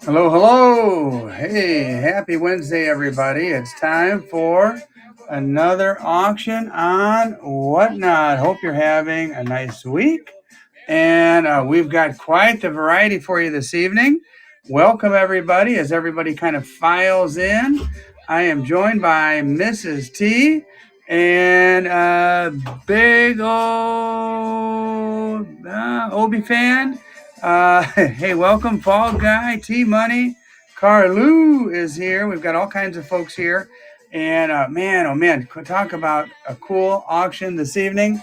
Hello, hello. Hey, happy Wednesday, everybody. It's time for another auction on Whatnot. Hope you're having a nice week. And we've got quite the variety for you this evening. Welcome, everybody, as everybody kind of files in. I am joined by Mrs. T and big old Obi fan. Hey, welcome, Fall Guy, T Money. Carlu is here. We've got all kinds of folks here. And man, oh man, talk about a cool auction this evening.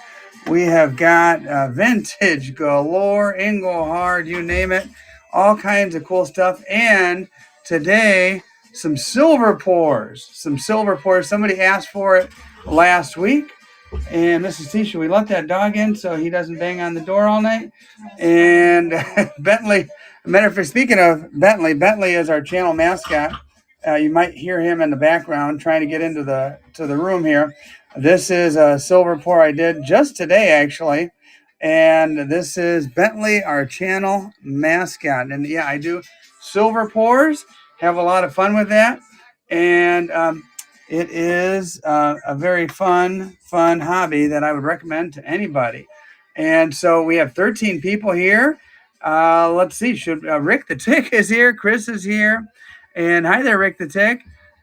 We have got vintage galore, Engelhard, you name it, all kinds of cool stuff. And today, some silver pours. Some silver pours. Somebody asked for it last week. And Mrs. T, should we let that dog in so he doesn't bang on the door all night? And Bentley, matter of fact, speaking of Bentley, Bentley is our channel mascot. You might hear him in the background trying to get into the room here. This is a silver pour I did just today, actually. And this is Bentley, our channel mascot. And yeah, I do silver pours, have a lot of fun with that. And it is a very fun hobby that I would recommend to anybody. And so we have 13 people here. Let's see. Should Rick the Tick is here. Chris is here. And hi there, Rick the Tick.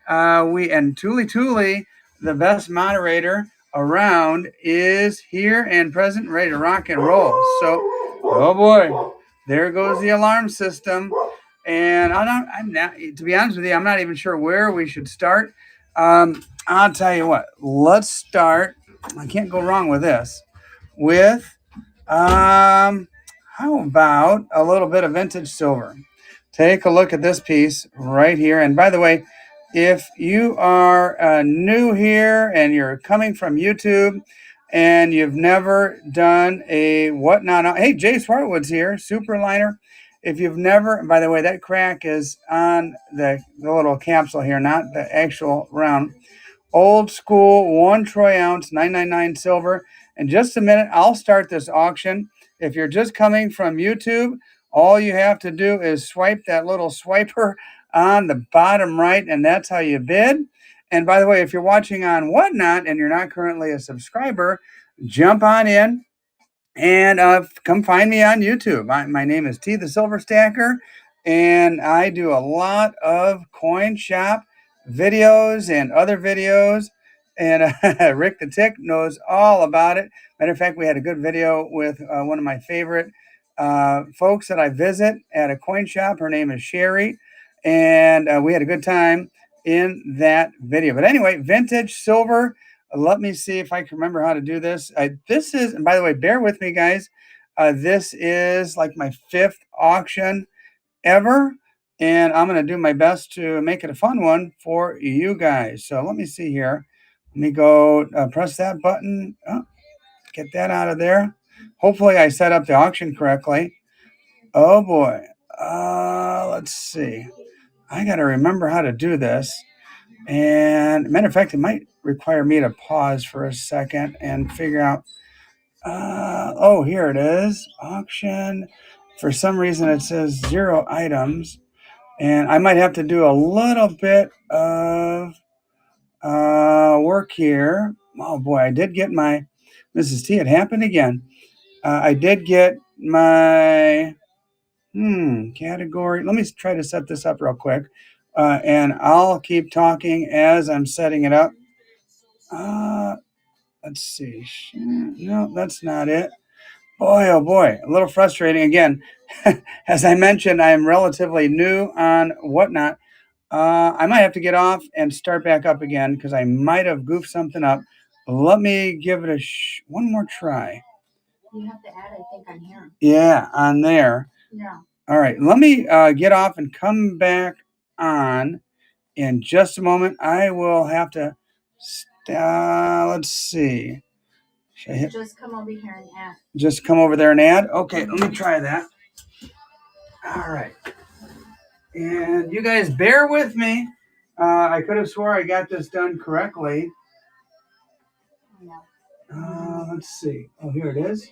We and Tuli, the best moderator around, is here and present, ready to rock and roll. So, oh boy, there goes the alarm system. And I'm not, to be honest with you, I'm not even sure where we should start. I'll tell you what. Let's start. I can't go wrong with this. With how about a little bit of vintage silver? Take a look at this piece right here. And by the way, if you are new here and you're coming from YouTube and you've never done a Whatnot, hey, Jay Swartwood's here, Superliner. If you've never, by the way, that crack is on the little capsule here, not the actual round. Old school, 1 troy ounce, 999 silver. In just a minute, I'll start this auction. If you're just coming from YouTube, all you have to do is swipe that little swiper on the bottom right, and that's how you bid. And by the way, if you're watching on Whatnot and you're not currently a subscriber, jump on in and come find me on YouTube. My name is T the Silver Stacker, and I do a lot of coin shop videos and other videos. And Rick the Tick knows all about it. Matter of fact, we had a good video with one of my favorite folks that I visit at a coin shop. Her name is Sherry, and we had a good time in that video. But anyway, vintage silver. Let me see if I can remember how to do this. This is, and by the way, bear with me, guys. This is like my 5th auction ever, and I'm going to do my best to make it a fun one for you guys. So let me see here. Let me go press that button. Oh, get that out of there. Hopefully, I set up the auction correctly. Oh boy. Let's see. I got to remember how to do this. And matter of fact, it might require me to pause for a second and figure out. Oh, here it is. Auction. For some reason, it says 0 items. And I might have to do a little bit of work here. Oh, boy. I did get my Mrs. T. It happened again. I did get my category. Let me try to set this up real quick. And I'll keep talking as I'm setting it up. Let's see. No, that's not it. Boy, oh boy, a little frustrating again. As I mentioned, I am relatively new on Whatnot. I might have to get off and start back up again because I might have goofed something up. Let me give it one more try. You have to add, I think, on here. Yeah, on there. Yeah. All right, let me get off and come back on in just a moment. I will have to, let's see. Just come over here and add. Just come over there and add? Okay, let me try that. All right. And you guys bear with me. I could have swore I got this done correctly. Let's see. Oh, here it is.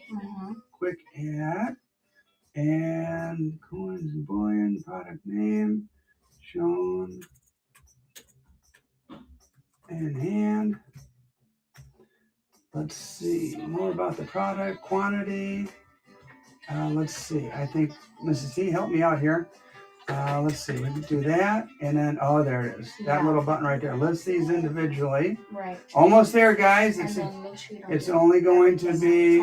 Quick add. And coins and bullion. product name shown in hand. Let's see more about the product quantity. Let's see. I think Mrs. T, help me out here. Let's see. We can do that, and then there it is. That little button right there. List these individually. Right. Almost there, guys. And then make sure you don't It's only going to be.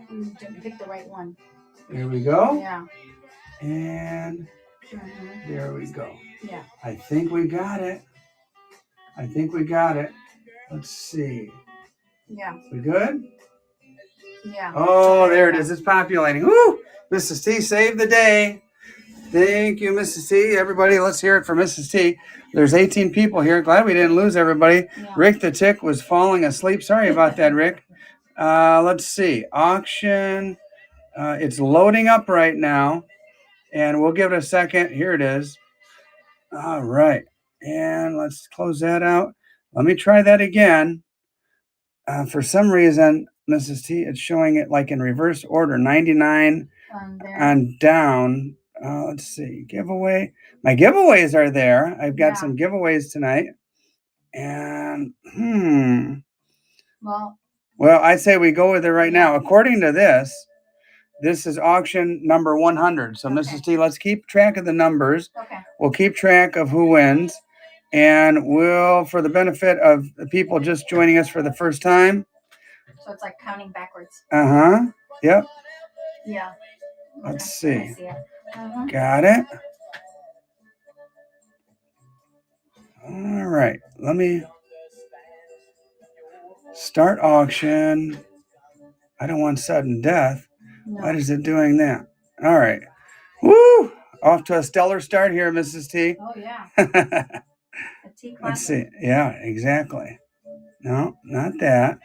You didn't pick the right one. There we go. Yeah. And there we go. Yeah. I think we got it. Let's see. Yeah. We good? Yeah. Oh, there it is. It's populating. Woo! Mrs. T saved the day. Thank you, Mrs. T. Everybody, let's hear it for Mrs. T. There's 18 people here. Glad we didn't lose everybody. Yeah. Rick the Tick was falling asleep. Sorry about that, Rick. Let's see. Auction. It's loading up right now. And we'll give it a second. Here it is. All right. And let's close that out. Let me try that again. For some reason, Mrs. T, it's showing it like in reverse order. 99 and down. Let's see. Giveaway. My giveaways are there. I've got some giveaways tonight. And, Well, I say we go with it right now. According to this is auction number 100. So, Mrs. T, let's keep track of the numbers. Okay. We'll keep track of who wins. And we'll, for the benefit of the people just joining us for the first time. So it's like counting backwards. Yep. Yeah. Let's see. I see it. Got it. All right. Let me start auction. I don't want sudden death. No. Why is it doing that? All right. Woo! Off to a stellar start here, Mrs. T. Oh, yeah. Let's see. Yeah, exactly. No, not that.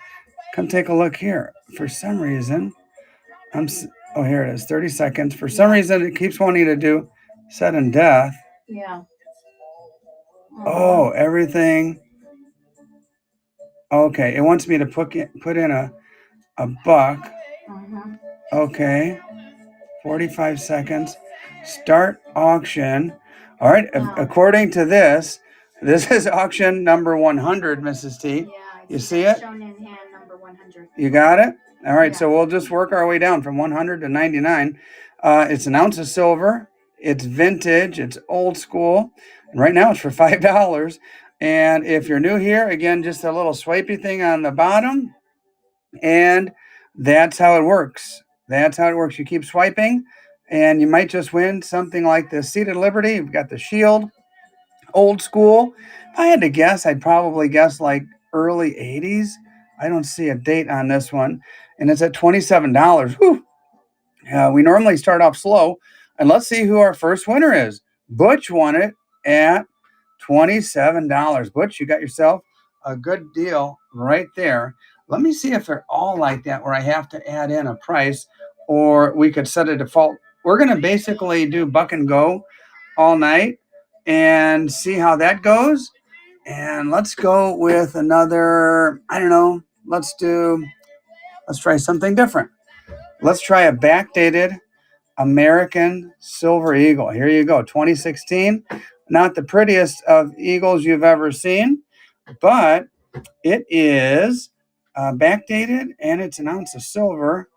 Come take a look here. For some reason, here it is, 30 seconds. For some reason, it keeps wanting to do sudden death. Yeah. Oh, everything. Okay, it wants me to put in a buck. Okay, 45 seconds. Start auction. All right, according to this is auction number 100, Mrs. T. Yeah, you see it? Shown in hand number 100. You got it? All right, so we'll just work our way down from 100 to 99. It's an ounce of silver. It's vintage. It's old school. And right now it's for $5. And if you're new here, again, just a little swipey thing on the bottom. And that's how it works. You keep swiping, and you might just win something like the Seated Liberty. You've got the Shield, old school. If I had to guess, I'd probably guess like early 80s. I don't see a date on this one. And it's at $27. Whew. We normally start off slow. And let's see who our first winner is. Butch won it at $27. Butch, you got yourself a good deal right there. Let me see if they're all like that where I have to add in a price, or we could set a default. We're going to basically do buck and go all night and see how that goes. And let's go with another, I don't know, let's try something different. Let's try a backdated American Silver Eagle. Here you go, 2016. Not the prettiest of eagles you've ever seen, but it is backdated, and it's an ounce of silver.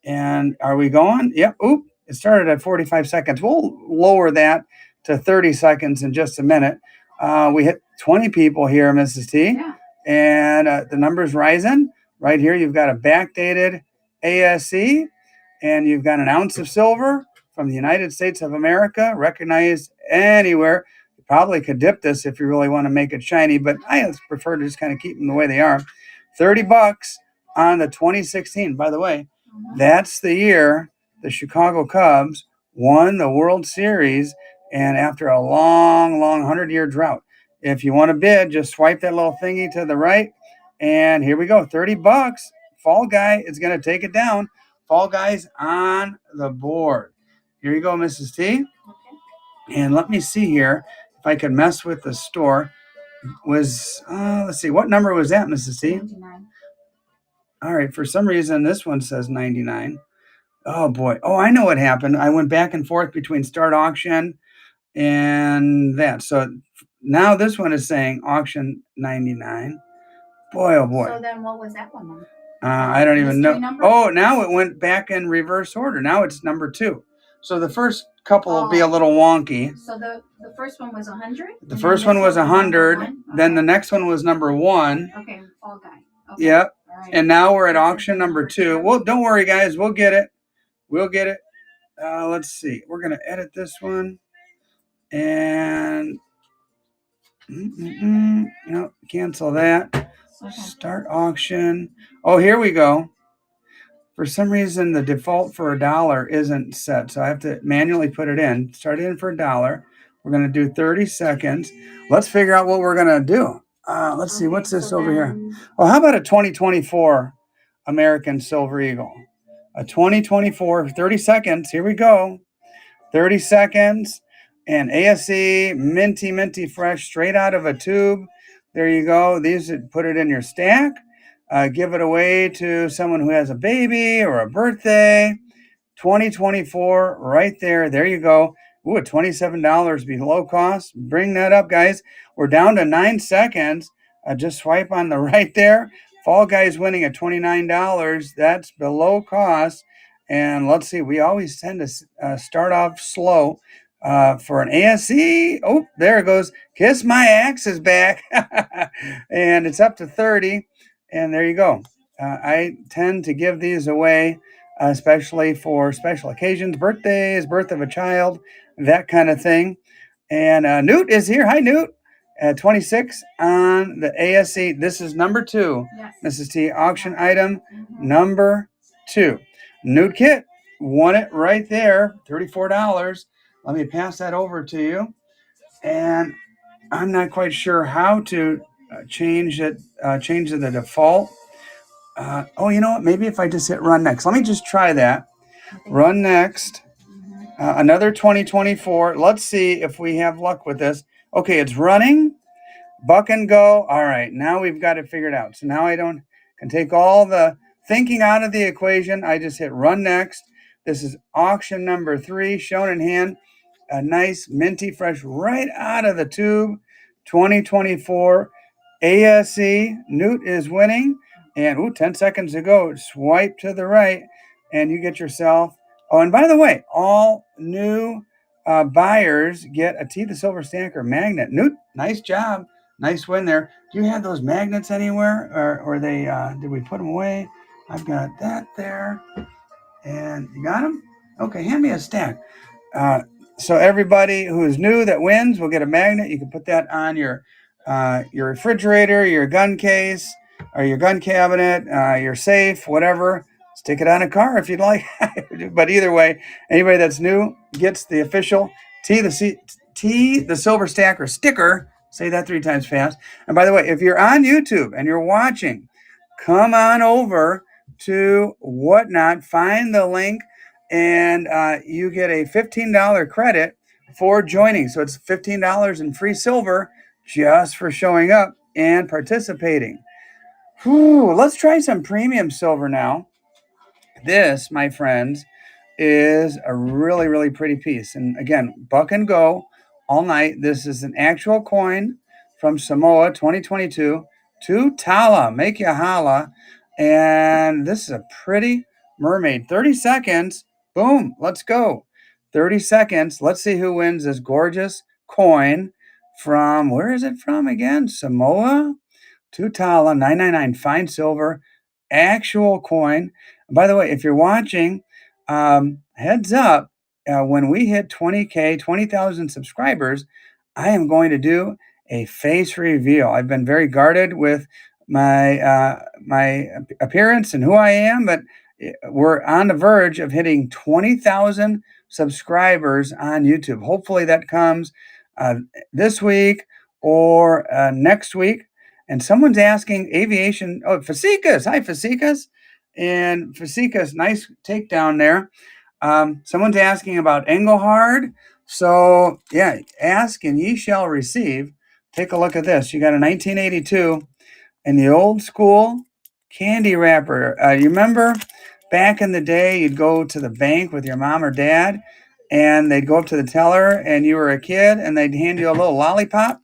And are we going? Yep. Oop. It started at 45 seconds. We'll lower that to 30 seconds in just a minute. We hit 20 people here, Mrs. T. Yeah. And the number's rising. Right here, you've got a backdated ASE, and you've got an ounce of silver from the United States of America, recognized anywhere. You probably could dip this if you really want to make it shiny, but I prefer to just kind of keep them the way they are. $30 on the 2016. By the way, that's the year the Chicago Cubs won the World Series, and after a long 100-year drought. If you want to bid, just swipe that little thingy to the right, and here we go, $30. Fall Guy is going to take it down. Fall Guy's on the board. Here you go, Mrs. T. Okay. And let me see here if I can mess with the store. Let's see, what number was that, Mrs. T? 99. All right, for some reason, this one says 99. Oh, boy. Oh, I know what happened. I went back and forth between start auction and that. So now this one is saying auction 99. Boy, oh boy. So then what was that one then? I don't even know. Mystery number? Oh, now it went back in reverse order. Now it's number 2. So the first couple will be a Oh. little wonky. So the first one was 100? The first one was 100. Then the next one was number 1. Okay, Fall Guy. Okay. Yep. All right. And now we're at auction number 2. Well, don't worry, guys. We'll get it. We'll get it. Let's see. We're going to edit this one. And cancel that. Okay. Start auction. Oh, here we go. For some reason, the default for $1 isn't set, so I have to manually put it in. Start it in for $1. We're going to do 30 seconds. Let's figure out what we're going to do. Let's see. What's this over here? Oh, how about a 2024 American Silver Eagle? A 2024, 30 seconds. Here we go. 30 seconds. And ASE, minty fresh, straight out of a tube. There you go. These, put it in your stack. Give it away to someone who has a baby or a birthday. 2024 right there. There you go. Ooh, at $27 below cost. Bring that up, guys. We're down to 9 seconds. Just swipe on the right there. Fall Guys winning at $29. That's below cost. And let's see. We always tend to start off slow. For an ASE, oh, there it goes. Kiss My Axe is back. And it's up to 30. And there you go. I tend to give these away, especially for special occasions, birthdays, birth of a child, that kind of thing. And Newt is here. Hi, Newt. 26 on the ASE. This is number 2. Yes. Mrs. T, auction item number 2. Newt Kit won it right there, $34. Let me pass that over to you. And I'm not quite sure how to change it, change the default. Oh, you know what? Maybe if I just hit run next. Let me just try that. Run next. Another 2024. Let's see if we have luck with this. Okay, it's running. Buck and go. All right, now we've got it figured out. So now I can take all the thinking out of the equation. I just hit run next. This is auction number 3, shown in hand. A nice minty fresh right out of the tube. 2024 ASE. Newt is winning. And 10 seconds to go. Swipe to the right and you get yourself. Oh, and by the way, all new buyers get a T the Silver Stacker magnet. Newt, nice job. Nice win there. Do you have those magnets anywhere? Or they did we put them away? I've got that there. And you got them? Okay, hand me a stack. So everybody who is new that wins will get a magnet. You can put that on your refrigerator, your gun case, or your gun cabinet, your safe, whatever. Stick it on a car if you'd like. But either way, anybody that's new gets the official T the Silver Stacker sticker. Say that 3 times fast. And by the way, if you're on YouTube and you're watching, come on over to Whatnot, find the link, and you get a $15 credit for joining. So it's $15 in free silver just for showing up and participating. Whew, let's try some premium silver now. This, my friends, is a really, really pretty piece. And again, buck and go all night. This is an actual coin from Samoa 2022 to Tala. Make you holla. And this is a pretty mermaid. 30 seconds. Boom. Let's go. 30 seconds. Let's see who wins this gorgeous coin from, where is it from again? Samoa to Tala. 999 fine silver. Actual coin. And by the way, if you're watching, heads up, when we hit 20K, 20,000 subscribers, I am going to do a face reveal. I've been very guarded with my my appearance and who I am, but we're on the verge of hitting 20,000 subscribers on YouTube. Hopefully that comes this week or next week. And someone's asking aviation. Oh, Fasikas. Hi, Fasikas. And Fasikas, nice takedown there. Someone's asking about Engelhard. So, yeah, ask and ye shall receive. Take a look at this. You got a 1982 in the old school candy wrapper. You remember back in the day, you'd go to the bank with your mom or dad, and they'd go up to the teller and you were a kid and they'd hand you a little lollipop.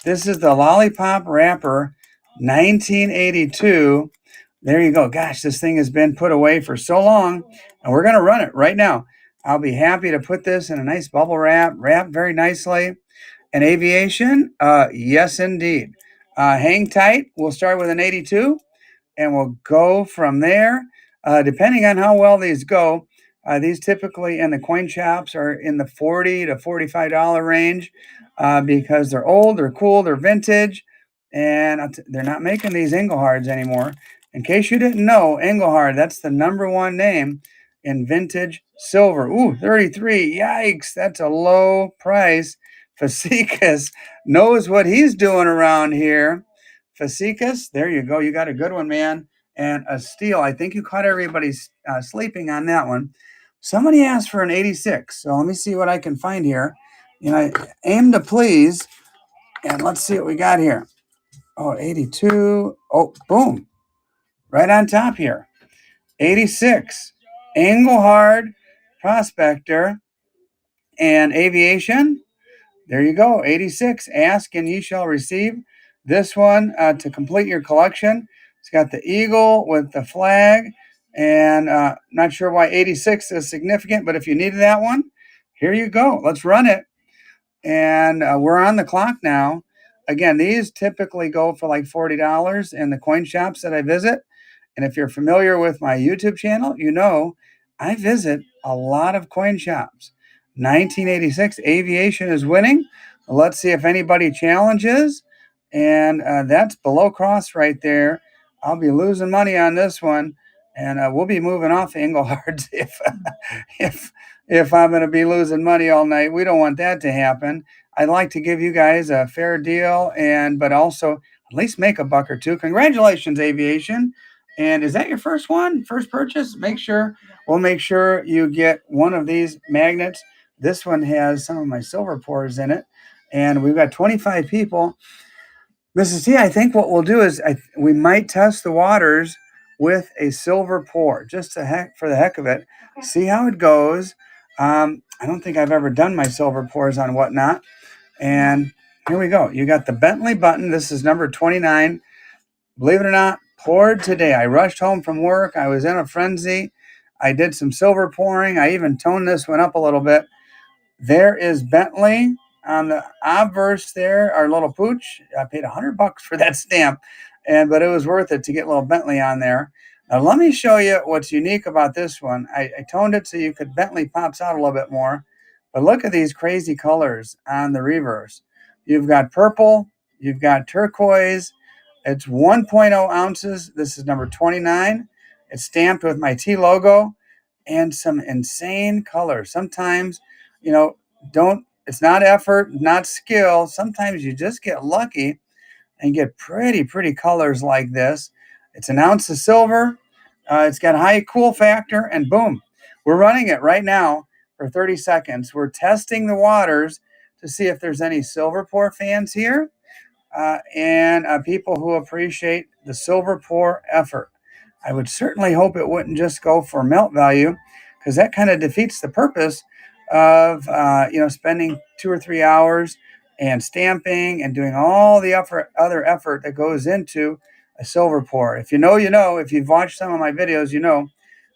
This is the Lollipop Wrapper 1982. There you go. Gosh, this thing has been put away for so long, and we're going to run it right now. I'll be happy to put this in a nice bubble wrap, wrapped very nicely. And aviation, yes, indeed. Hang tight. We'll start with an 82, and we'll go from there. Depending on how well these go, these typically in the coin shops are in the $40 to $45 range because they're old, they're cool, they're vintage, and they're not making these Englehards anymore. In case you didn't know, Engelhard, that's the #1 name in vintage silver. Ooh, 33. Yikes, that's a low price. Fasicas knows what he's doing around here. Fasicas, there you go. You got a good one, man. And a steal. I think you caught everybody sleeping on that one. Somebody asked for an 86. So let me see what I can find here. I aim to please. And let's see what we got here. Oh, 82. Oh, boom. Right on top here. 86. Engelhard Prospector and Aviation. There you go. 86. Ask and ye shall receive. This one to complete your collection. It's got the eagle with the flag. And not sure why 86 is significant, but if you needed that one, here you go. Let's run it. And we're on the clock now. Again, these typically go for like $40 in the coin shops that I visit. And if you're familiar with my YouTube channel, you know I visit a lot of coin shops. 1986 Aviation is winning. Let's see if anybody challenges. And that's below cross right there. I'll be losing money on this one. And we'll be moving off the Englehards if I'm going to be losing money all night. We don't want that to happen. I'd like to give you guys a fair deal, but also at least make a buck or two. Congratulations, Aviation. And is that your first one? First purchase? We'll make sure you get one of these magnets. This one has some of my silver pours in it. And we've got 25 people. Mrs. T, I think what we'll do is we might test the waters with a silver pour, just for the heck of it. Okay. See how it goes. I don't think I've ever done my silver pours on whatnot. And here we go. You got the Bentley button. This is number 29. Believe it or not, poured today. I rushed home from work. I was in a frenzy. I did some silver pouring. I even toned this one up a little bit. There is Bentley on the obverse there, our little pooch. I paid $100 for that stamp, but it was worth it to get a little Bentley on there. Now, let me show you what's unique about this one. I toned it so you could Bentley pops out a little bit more. But look at these crazy colors on the reverse. You've got purple. You've got turquoise. It's 1.0 ounces. This is number 29. It's stamped with my T logo and some insane colors. Sometimes, it's not effort, not skill. Sometimes you just get lucky and get pretty colors like this. It's an ounce of silver. It's got a high cool factor, and boom, we're running it right now for 30 seconds. We're testing the waters to see if there's any silver pour fans here and people who appreciate the silver pour effort. I would certainly hope it wouldn't just go for melt value, because that kind of defeats the purpose of spending 2 or 3 hours and stamping and doing all the other effort that goes into a silver pour. If you know, you know. If you've watched some of my videos, you know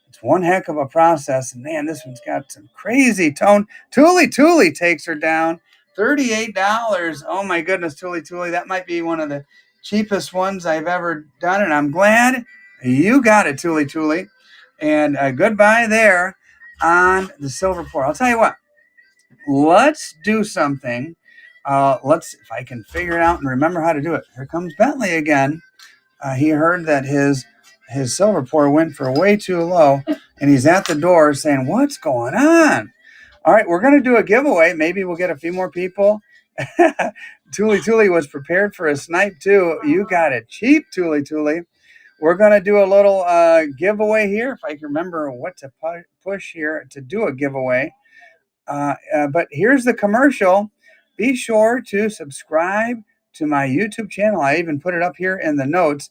it's one heck of a process. And man, this one's got some crazy tone. Tuli takes her down. $38. Oh my goodness, Tuli. That might be one of the cheapest ones I've ever done, and I'm glad you got it, Tuli. And goodbye there on the silver pour. I'll tell you what. Let's do something. If I can figure it out and remember how to do it. Here comes Bentley again. He heard that his silver pour went for way too low, and he's at the door saying, "What's going on?" All right, we're going to do a giveaway. Maybe we'll get a few more people. Tuli was prepared for a snipe too. You got it cheap, Tuli. We're going to do a little giveaway here. If I can remember what to push here to do a giveaway. But here's the commercial. Be sure to subscribe to my YouTube channel. I even put it up here in the notes.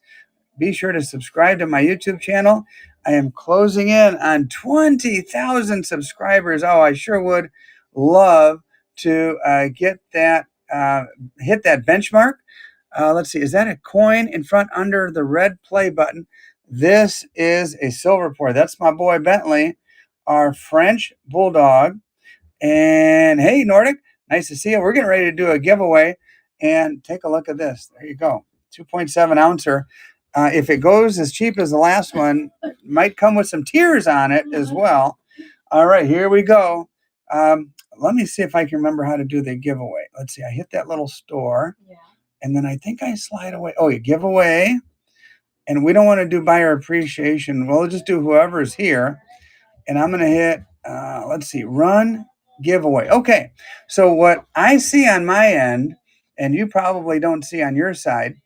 be sure to subscribe to my YouTube channel. I am closing in on 20,000 subscribers. Oh, I sure would love to get that, hit that benchmark. Let's see, is that a coin in front under the red play button? This is a silver pour. That's my boy Bentley, our French bulldog. And hey, Nordic, nice to see you. We're getting ready to do a giveaway. And take a look at this. There you go, 2.7 ouncer. If it goes as cheap as the last one, it might come with some tears on it as well. All right, here we go. Let me see if I can remember how to do the giveaway. Let's see. I hit that little store. Yeah. And then I think I slide away. Oh, you give away. And we don't want to do buyer appreciation. We'll just do whoever's here. And I'm going to hit, let's see, run giveaway. Okay. So what I see on my end, and you probably don't see on your side,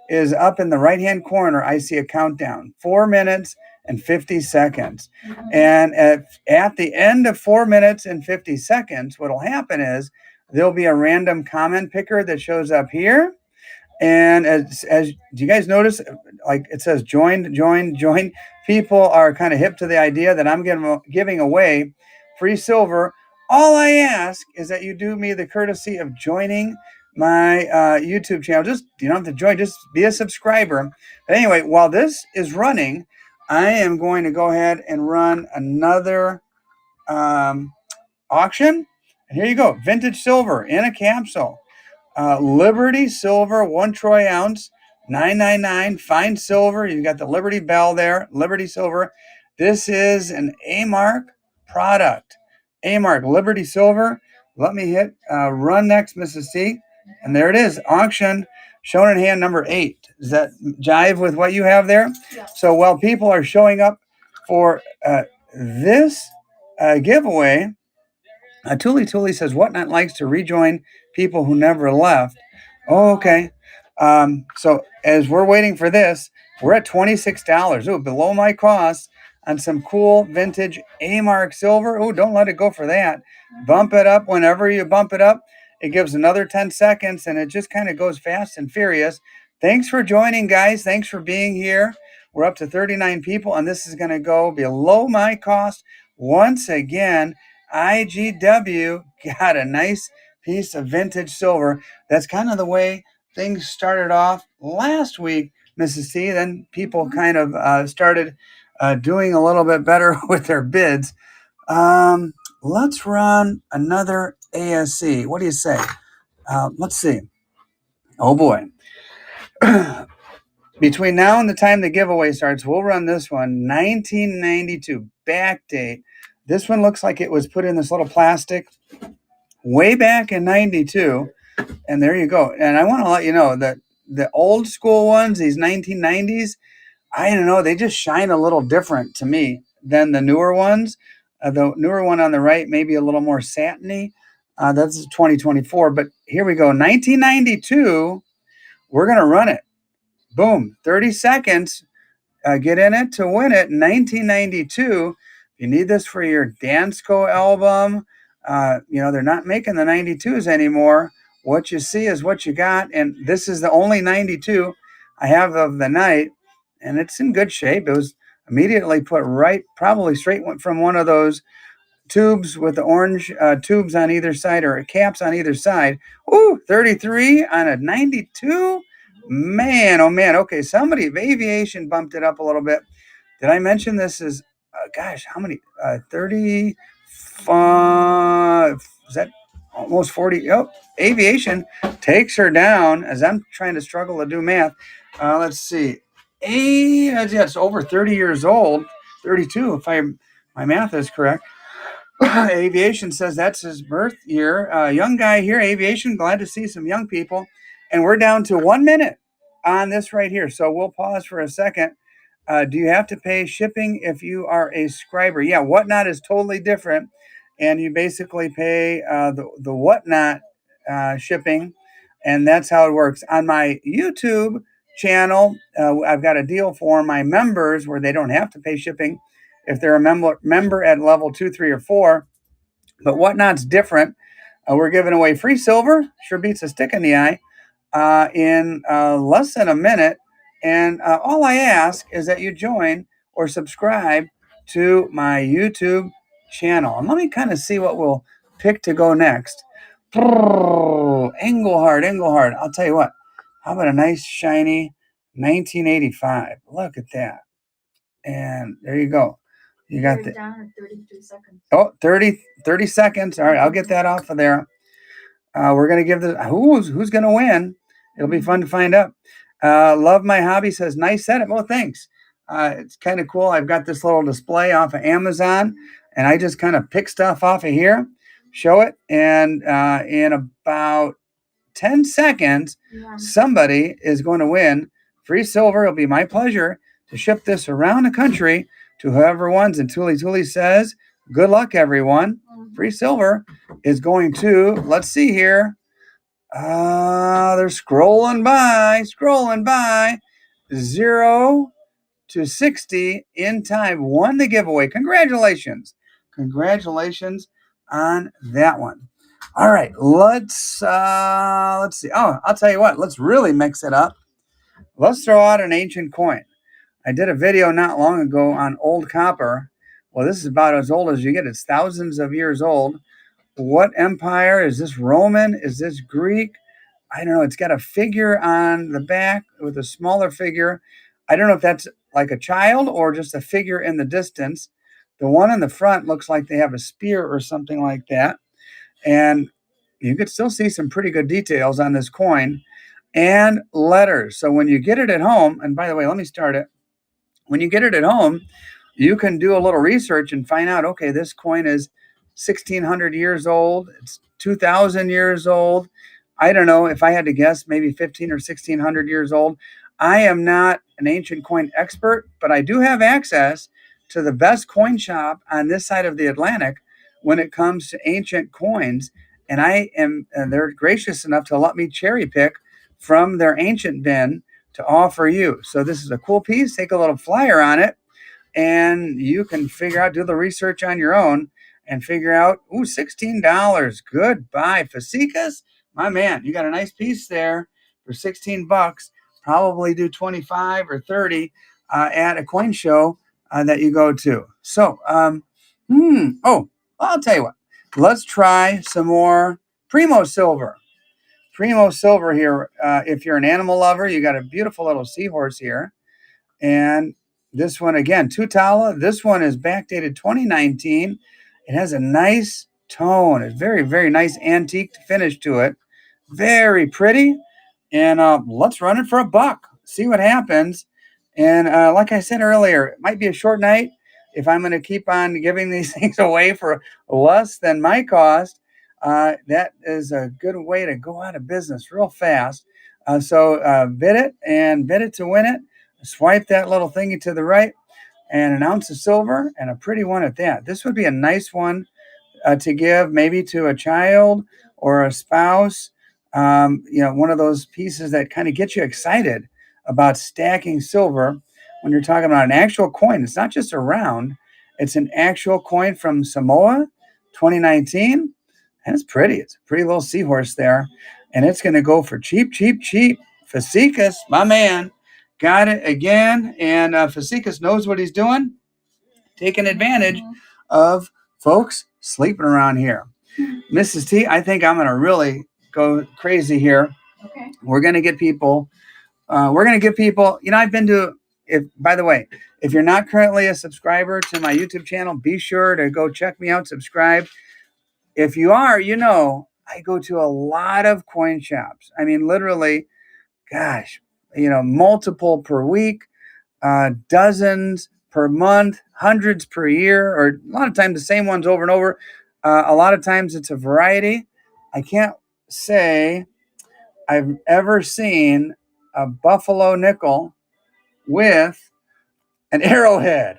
is up in the right-hand corner, I see a countdown, 4 minutes and 50 seconds. And at the end of 4 minutes and 50 seconds, what'll happen is there'll be a random comment picker that shows up here. And as do you guys notice, like it says join. People are kind of hip to the idea that I'm giving away free silver. All I ask is that you do me the courtesy of joining my YouTube channel. Just, you don't have to join, just be a subscriber. But anyway, while this is running, I am going to go ahead and run another auction. And here you go, vintage silver in a capsule. Liberty silver, 1 troy ounce, $9.99. Fine silver. You got the Liberty Bell there. Liberty silver. This is an A-Mark product. A-Mark Liberty silver. Let me hit run next, Mrs. C. And there it is. Auction shown in hand number 8. Does that jive with what you have there? Yeah. So while people are showing up for this giveaway, Tuli says, Whatnot likes to rejoin people who never left. Oh, okay. So as we're waiting for this, we're at $26. Oh, below my cost on some cool vintage A-Mark silver. Oh, don't let it go for that. Bump it up. Whenever you bump it up, it gives another 10 seconds, and it just kind of goes fast and furious. Thanks for joining, guys. Thanks for being here. We're up to 39 people, and this is going to go below my cost once again. IGW got a nice piece of vintage silver. That's kind of the way things started off last week, Mrs. C. Then people kind of started doing a little bit better with their bids. Let's run another ASC. What do you say? Let's see. Oh, boy. Between now and the time the giveaway starts, we'll run this one, 1992, back date. This one looks like it was put in this little plastic way back in 92. And there you go. And I want to let you know that the old school ones, these 1990s, I don't know, they just shine a little different to me than the newer ones. The newer one on the right, maybe a little more satiny. That's 2024. But here we go. 1992, we're going to run it. Boom. 30 seconds. Get in it to win it. 1992. You need this for your Dansko album. They're not making the 92s anymore. What you see is what you got. And this is the only 92 I have of the night. And it's in good shape. It was immediately put right, probably straight from one of those tubes with the orange tubes on either side, or caps on either side. Ooh, 33 on a 92. Man, oh man. Okay, somebody, Aviation bumped it up a little bit. Did I mention this is, how many? 35, is that almost 40? Oh, Aviation takes her down as I'm trying to struggle to do math. Let's see. It's over 30 years old, 32 if my math is correct. Aviation says that's his birth year. Young guy here, Aviation, glad to see some young people. And we're down to 1 minute on this right here. So we'll pause for a second. Do you have to pay shipping if you are a subscriber? Yeah, Whatnot is totally different. And you basically pay the Whatnot shipping. And that's how it works. On my YouTube channel, I've got a deal for my members where they don't have to pay shipping if they're a member at level 2, 3, or 4. But Whatnot's different. We're giving away free silver. Sure beats a stick in the eye. In less than a minute. And all I ask is that you join or subscribe to my YouTube channel. And let me kind of see what we'll pick to go next. Engelhard. I'll tell you what. How about a nice shiny 1985? Look at that. And there you go. You got the down at 33 seconds. Oh, 30 seconds. All right, I'll get that off of there. We're gonna give the who's gonna win. It'll be fun to find out. Love my hobby says nice setup. Well, thanks. It's kind of cool. I've got this little display off of Amazon, and I just kind of pick stuff off of here, show it, and in about 10 seconds, somebody is going to win free silver. It'll be my pleasure to ship this around the country to whoever wins. And Tuli says, good luck, everyone. Free silver is going to, let's see here. They're scrolling by. 0 to 60 in time. Won the giveaway. Congratulations on that one. All right, let's see. Oh, I'll tell you what. Let's really mix it up. Let's throw out an ancient coin. I did a video not long ago on old copper. Well, this is about as old as you get. It's thousands of years old. What empire? Is this Roman? Is this Greek? I don't know. It's got a figure on the back with a smaller figure. I don't know if that's like a child or just a figure in the distance. The one in the front looks like they have a spear or something like that. And you could still see some pretty good details on this coin and letters. So when you get it at home, and by the way, let me start it. When you get it at home, you can do a little research and find out, okay, this coin is 1,600 years old. It's 2,000 years old. I don't know, if I had to guess, maybe 15 or 1,600 years old. I am not an ancient coin expert, but I do have access to the best coin shop on this side of the Atlantic when it comes to ancient coins. And they're gracious enough to let me cherry pick from their ancient bin to offer you. So this is a cool piece. Take a little flyer on it, and you can do the research on your own and figure out, $16. Goodbye, Fasicas. My man, you got a nice piece there for $16. Probably do 25 or 30 at a coin show that you go to. So, I'll tell you what. Let's try some more Primo Silver. Primo Silver here. If you're an animal lover, you got a beautiful little seahorse here. And this one, again, Tutala. This one is backdated 2019. It has a nice tone. It's very, very nice antique finish to it. Very pretty. And let's run it for $1. See what happens. And like I said earlier, it might be a short night. If I'm going to keep on giving these things away for less than my cost, that is a good way to go out of business real fast. So bid it to win it. Swipe that little thingy to the right, and an ounce of silver, and a pretty one at that. This would be a nice one to give maybe to a child or a spouse. One of those pieces that kind of gets you excited about stacking silver when you're talking about an actual coin. It's not just a round. It's an actual coin from Samoa, 2019. And it's pretty. It's a pretty little seahorse there. And it's going to go for cheap. Fasicas, my man, got it again. And Fasicas knows what he's doing, taking advantage of folks sleeping around here. Mrs. T, I think I'm going to really go crazy here. Okay. We're going to get people. I've been to, by the way, if you're not currently a subscriber to my YouTube channel, be sure to go check me out, subscribe. If you are, I go to a lot of coin shops. I mean, literally, multiple per week, dozens per month, hundreds per year, or a lot of times the same ones over and over. A lot of times it's a variety. I can't say I've ever seen a buffalo nickel with an arrowhead.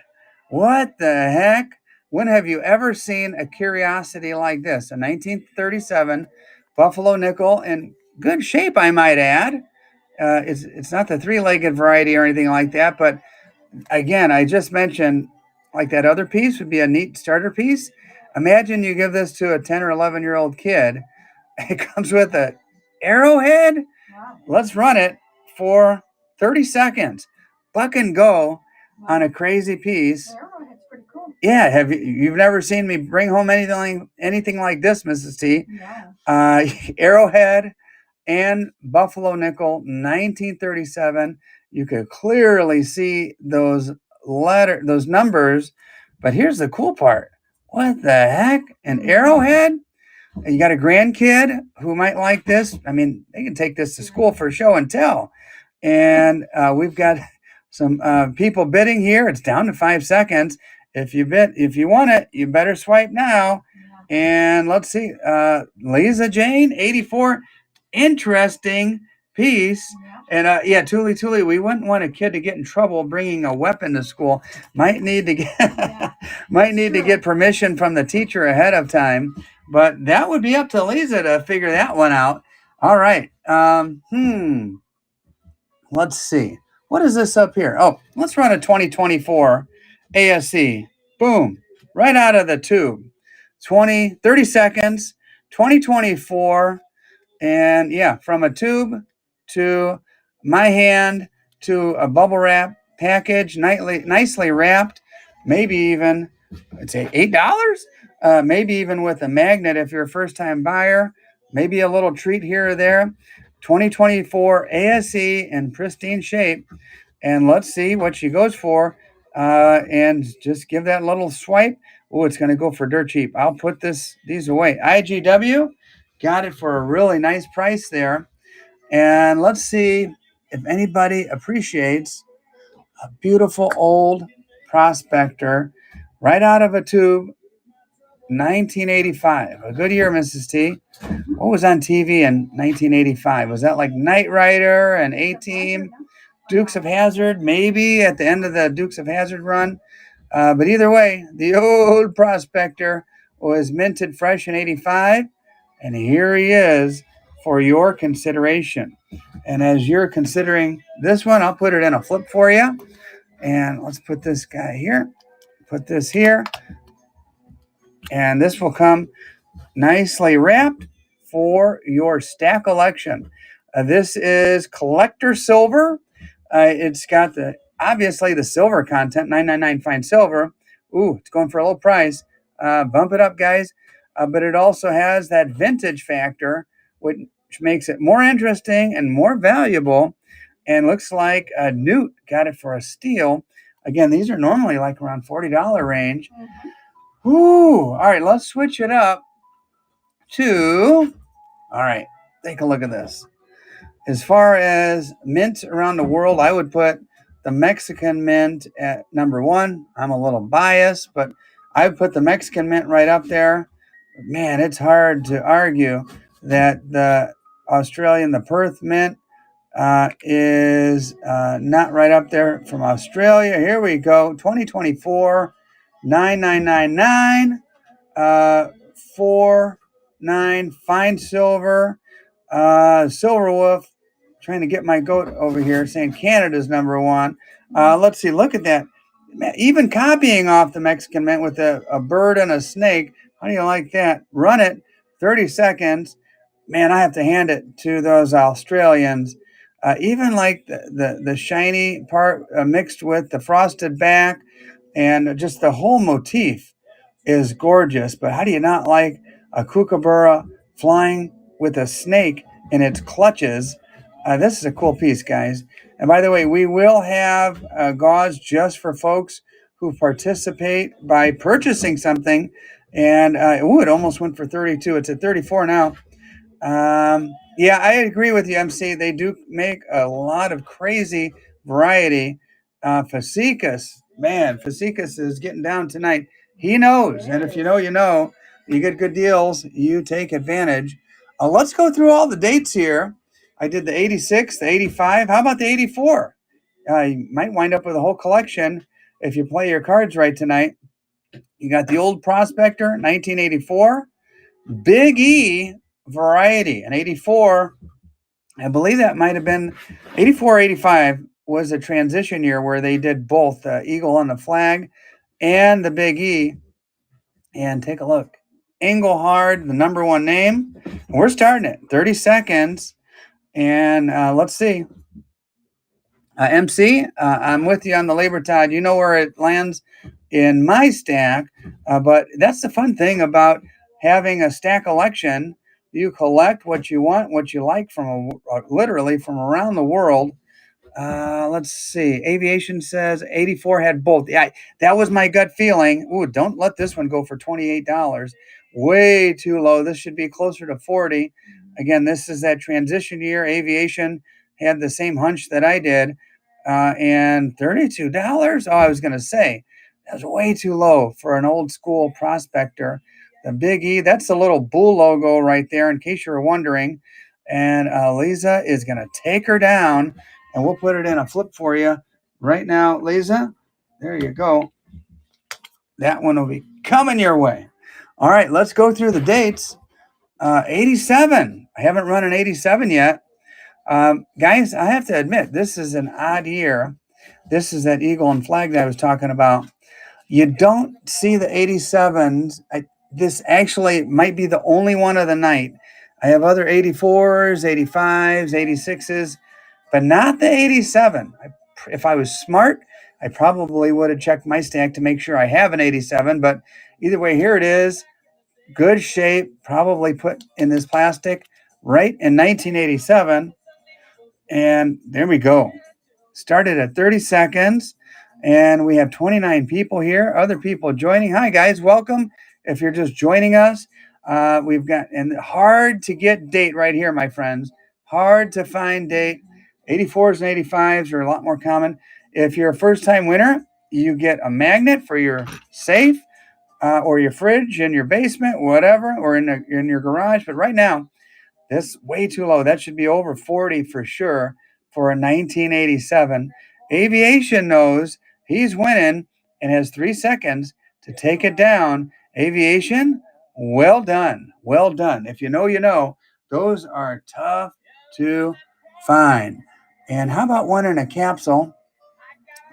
What the heck? When have you ever seen a curiosity like this? A 1937 buffalo nickel in good shape, I might add. It's not the three-legged variety or anything like that, but again, I just mentioned, like, that other piece would be a neat starter piece. Imagine you give this to a 10 or 11-year-old kid. It comes with an arrowhead. Wow. Let's run it for 30 seconds. Buck and go on a crazy piece. Arrowhead's pretty cool. Yeah, you've never seen me bring home anything like this, Mrs. T? No. Arrowhead and Buffalo nickel, 1937. You could clearly see those numbers, but here's the cool part. What the heck? An Arrowhead? You got a grandkid who might like this. I mean, they can take this to school for show and tell. And we've got some people bidding here. It's down to 5 seconds. If you want it, you better swipe now. Yeah. And let's see, Lisa Jane, 84. Interesting piece. Yeah. And Tuli, we wouldn't want a kid to get in trouble bringing a weapon to school. Might need to get to get permission from the teacher ahead of time. But that would be up to Lisa to figure that one out. All right. Let's see. What is this up here? Oh, let's run a 2024 ASE. Boom. Right out of the tube. 30 seconds. 2024. And yeah, from a tube to my hand to a bubble wrap package, nicely wrapped, maybe even, I'd say $8, maybe even with a magnet if you're a first-time buyer, maybe a little treat here or there. 2024 ASE in pristine shape, and let's see what she goes for, and just give that little swipe. Oh, it's going to go for dirt cheap. I'll put these away. IGW. Got it for a really nice price there. And let's see if anybody appreciates a beautiful old prospector right out of a tube, 1985. A good year, Mrs. T. What was on TV in 1985? Was that like Knight Rider and A-Team? Dukes of Hazzard, maybe at the end of the Dukes of Hazzard run. But either way, the old prospector was minted fresh in 85. And here he is for your consideration. And as you're considering this one, I'll put it in a flip for you. And let's put this guy here. Put this here. And this will come nicely wrapped for your stack collection. This is collector silver. It's got obviously the silver content, 999 fine silver. Ooh, it's going for a low price. Bump it up, guys. But it also has that vintage factor, which makes it more interesting and more valuable. And looks like Newt got it for a steal. Again, these are normally like around $40 range. Ooh, all right, let's switch it up to, all right, take a look at this. As far as mint around the world, I would put the Mexican mint at number 1. I'm a little biased, but I would put the Mexican mint right up there. Man, it's hard to argue that the Perth mint is not right up there from Australia. Here we go, 2024, 9999, 49 fine silver, Silver Wolf. Trying to get my goat over here saying Canada's number 1. Let's see, look at that. Even copying off the Mexican mint with a bird and a snake. How do you like that? Run it, 30 seconds. Man, I have to hand it to those Australians. Even like the shiny part mixed with the frosted back, and just the whole motif is gorgeous. But how do you not like a kookaburra flying with a snake in its clutches? This is a cool piece, guys. And by the way, we will have gauze just for folks who participate by purchasing something. And it almost went for 32. It's at 34 now. Yeah, I agree with you, MC. They do make a lot of crazy variety. Fasicus, man, Fasicus is getting down tonight. He knows. And if you know, you know. You get good deals, you take advantage. Let's go through all the dates here. I did the 86, the 85. How about the 84? You might wind up with a whole collection if you play your cards right tonight. You got the old prospector, 1984. Big E variety, an 84. I believe that might have been 84, 85 was a transition year where they did both the eagle on the flag and the Big E. And take a look. Engelhard, the number 1 name. We're starting it. 30 seconds. And let's see. MC, I'm with you on the labor, Todd. You know where it lands in my stack, but that's the fun thing about having a stack election. You collect what you want, what you like from literally from around the world. Let's see. Aviation says 84 had both. Yeah, that was my gut feeling. Ooh, don't let this one go for $28. Way too low. This should be closer to 40. Again, this is that transition year. Aviation had the same hunch that I did. And $32. Oh, I was going to say that was way too low for an old school prospector. The Big E, that's the little bull logo right there, in case you were wondering. And Lisa is going to take her down, and we'll put it in a flip for you right now, Lisa. There you go. That one will be coming your way. All right, let's go through the dates. 87. I haven't run an 87 yet. Guys, I have to admit, this is an odd year. This is that eagle and flag that I was talking about. You don't see the 87s. This actually might be the only one of the night. I have other 84s, 85s, 86s, but not the 87. If I was smart, I probably would have checked my stack to make sure I have an 87, but either way, here it is. Good shape, probably put in this plastic right in 1987. And there we go. Started at 30 seconds, and we have 29 people here. Other people joining. Hi, guys. Welcome. If you're just joining us, we've got, and hard to get date right here, my friends. Hard to find date. 84s and 85s are a lot more common. If you're a first-time winner, you get a magnet for your safe or your fridge in your basement, whatever, or in your garage. But right now, this way too low. That should be over 40 for sure for a 1987. Aviation knows he's winning and has 3 seconds to take it down. Aviation, well done. Well done. If you know, you know. Those are tough to find. And how about one in a capsule?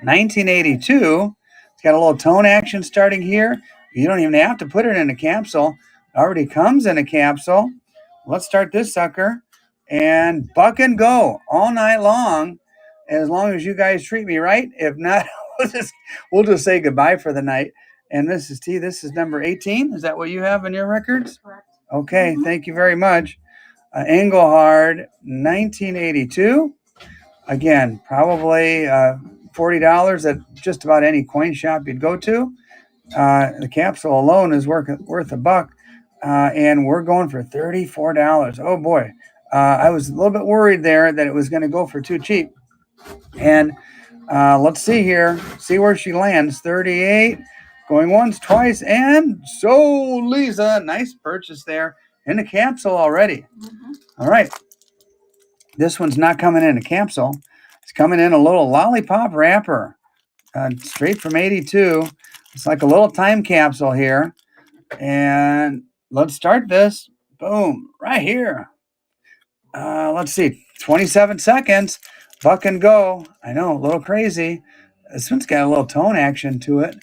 1982. It's got a little tone action starting here. You don't even have to put it in a capsule. It already comes in a capsule. Let's start this sucker and buck and go all night long as you guys treat me right. If not, we'll just say goodbye for the night. And Mrs. T, this is number 18. Is that what you have in your records? Correct. Okay, thank you very much. Engelhard, 1982. Again, probably $40 at just about any coin shop you'd go to. The capsule alone is worth $1. And we're going for $34. Oh boy. I was a little bit worried there that it was going to go for too cheap. And let's see here. See where she lands. 38. Going once, twice, and so Lisa. Nice purchase there in the capsule already. Mm-hmm. All right. This one's not coming in a capsule. It's coming in a little lollipop wrapper. Straight from 82. It's like a little time capsule here. And let's start this. Boom, right here. Let's see, 27 seconds. Buck and go. I know, a little crazy. This one's got a little tone action to it.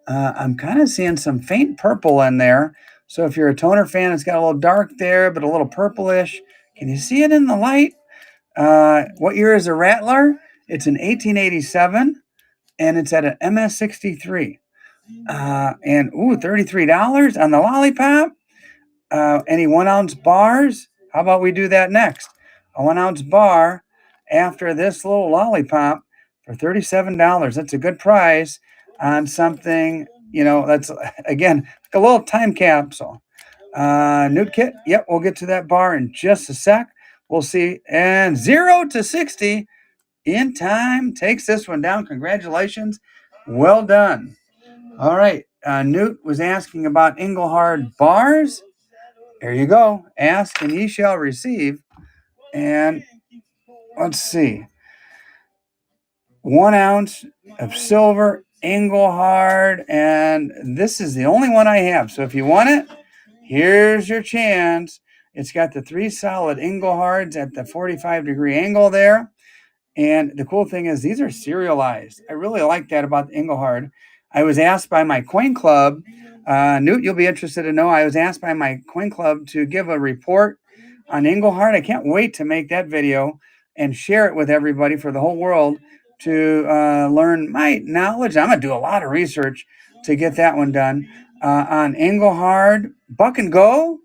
I'm kind of seeing some faint purple in there. So if you're a toner fan, it's got a little dark there, but a little purplish. Can you see it in the light? What year is a Rattler? It's an 1887, and it's at an MS63. And $33 on the lollipop. Any 1 ounce bars? How about we do that next? A 1 ounce bar after this little lollipop for $37. That's a good price on something, that's again like a little time capsule. Newt kit. Yep, we'll get to that bar in just a sec. We'll see. And 0 to 60 in time takes this one down. Congratulations. Well done. All right. Newt was asking about Engelhard bars. There you go. Ask and ye shall receive. And let's see. 1 ounce of silver Engelhard. And this is the only one I have. So if you want it, here's your chance. It's got the 3 solid Engelhards at the 45-degree angle there. And the cool thing is these are serialized. I really like that about the Engelhard. I was asked by my coin club, Newt, you'll be interested to know, I was asked by my coin club to give a report on Engelhard. I can't wait to make that video and share it with everybody for the whole world. to learn my knowledge. I'm going to do a lot of research to get that one done on Engelhard Buck and Go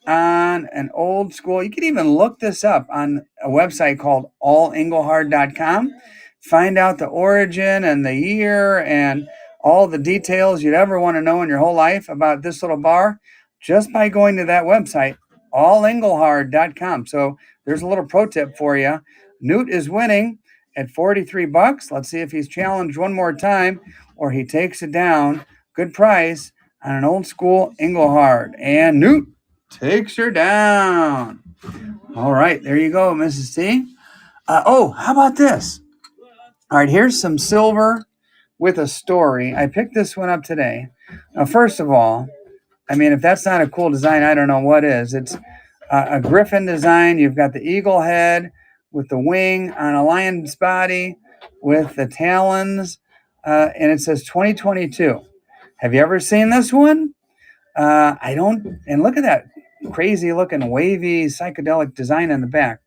on an old school. You can even look this up on a website called allengelhard.com. Find out the origin and the year and all the details you'd ever want to know in your whole life about this little bar just by going to that website, allengelhard.com. So there's a little pro tip for you. Newt is winning at $43. Let's see if he's challenged one more time or he takes it down. Good price on an old school Engelhard. And Newt takes her down. All right, there you go, Mrs. T. How about this? All right, here's some silver with a story. I picked this one up today. Now, first of all, I mean, if that's not a cool design, I don't know what is. It's a griffin design. You've got the eagle head with the wing on a lion's body with the talons, and it says 2022. Have you ever seen this one? I don't. And look at that crazy looking wavy psychedelic design in the back.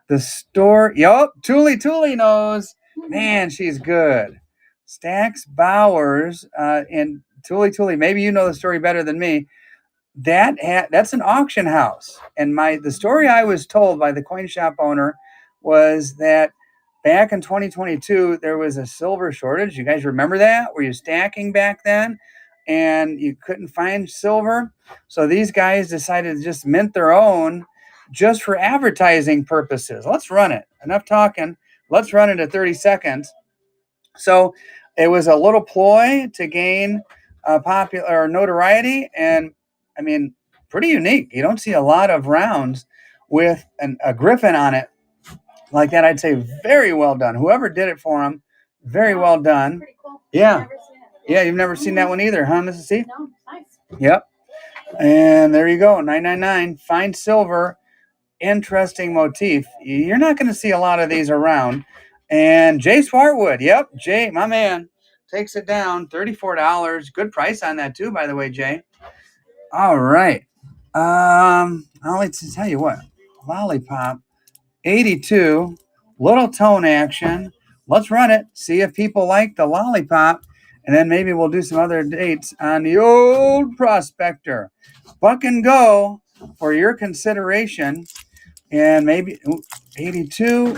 The store, yup, Tuli knows. Man, she's good. Stax Bowers and Tuli. Maybe you know the story better than me. That's an auction house, and the story I was told by the coin shop owner was that back in 2022 there was a silver shortage. You guys remember that? Were you stacking back then, and you couldn't find silver? So these guys decided to just mint their own, just for advertising purposes. Let's run it. Enough talking. Let's run it at 30 seconds. So it was a little ploy to gain popular notoriety, and I mean, pretty unique. You don't see a lot of rounds with a griffin on it like that. I'd say very well done. Whoever did it for him, very well done. Pretty cool. Yeah. Yeah, you've never seen that one either, huh, Mrs. C? No, nice. Yep. And there you go, $9.99. Fine silver. Interesting motif. You're not going to see a lot of these around. And Jay Swartwood, yep, Jay, my man, takes it down, $34. Good price on that too, by the way, Jay. All right. I'll like to tell you what, Lollipop, 82, little tone action. Let's run it. See if people like the Lollipop, and then maybe we'll do some other dates on the old Prospector. Buck and Go for your consideration. And maybe 82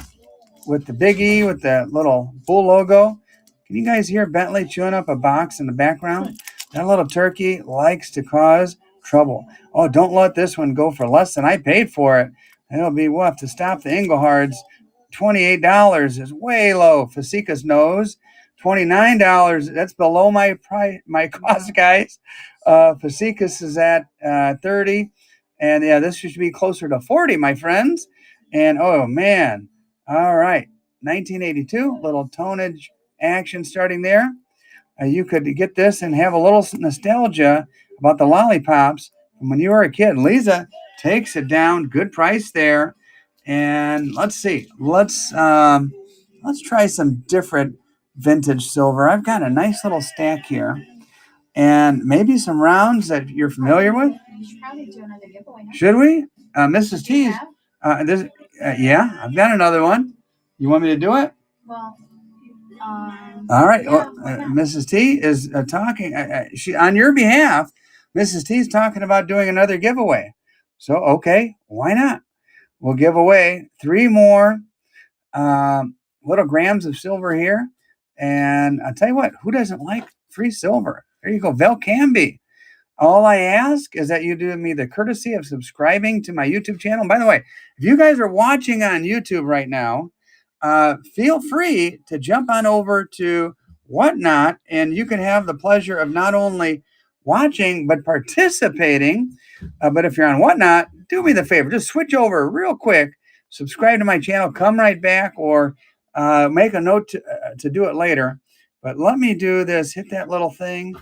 with the big E with the little bull logo. Can you guys hear Bentley chewing up a box in the background? That little turkey likes to cause trouble. Oh, don't let this one go for less than I paid for it. It'll be, we'll have to stop the Engelhards. $28 is way low. Fasika's knows. $29, that's below my cost, guys. Fasika's is at 30. And yeah, this should be closer to 40, my friends. And oh man, all right, 1982, little tonnage action starting there. You could get this and have a little nostalgia about the lollipops from when you were a kid. Lisa takes it down, good price there. And let's see, let's try some different vintage silver. I've got a nice little stack here, and maybe some rounds that you're familiar with. We should probably do another giveaway. No? Should we? Mrs. Do you T's. have? Yeah, I've got another one. You want me to do it? Well, all right. yeah, Well, why not? Mrs. T is talking. She on your behalf. Mrs. T is talking about doing another giveaway. So okay, why not? We'll give away 3 more little grams of silver here. And I'll tell you what, who doesn't like free silver? There you go, Vel Canby. All I ask is that you do me the courtesy of subscribing to my YouTube channel. And by the way, if you guys are watching on YouTube right now, feel free to jump on over to Whatnot, and you can have the pleasure of not only watching but participating. But if you're on Whatnot, do me the favor, just switch over real quick, subscribe to my channel, come right back, or make a note to do it later. But let me do this, hit that little thing,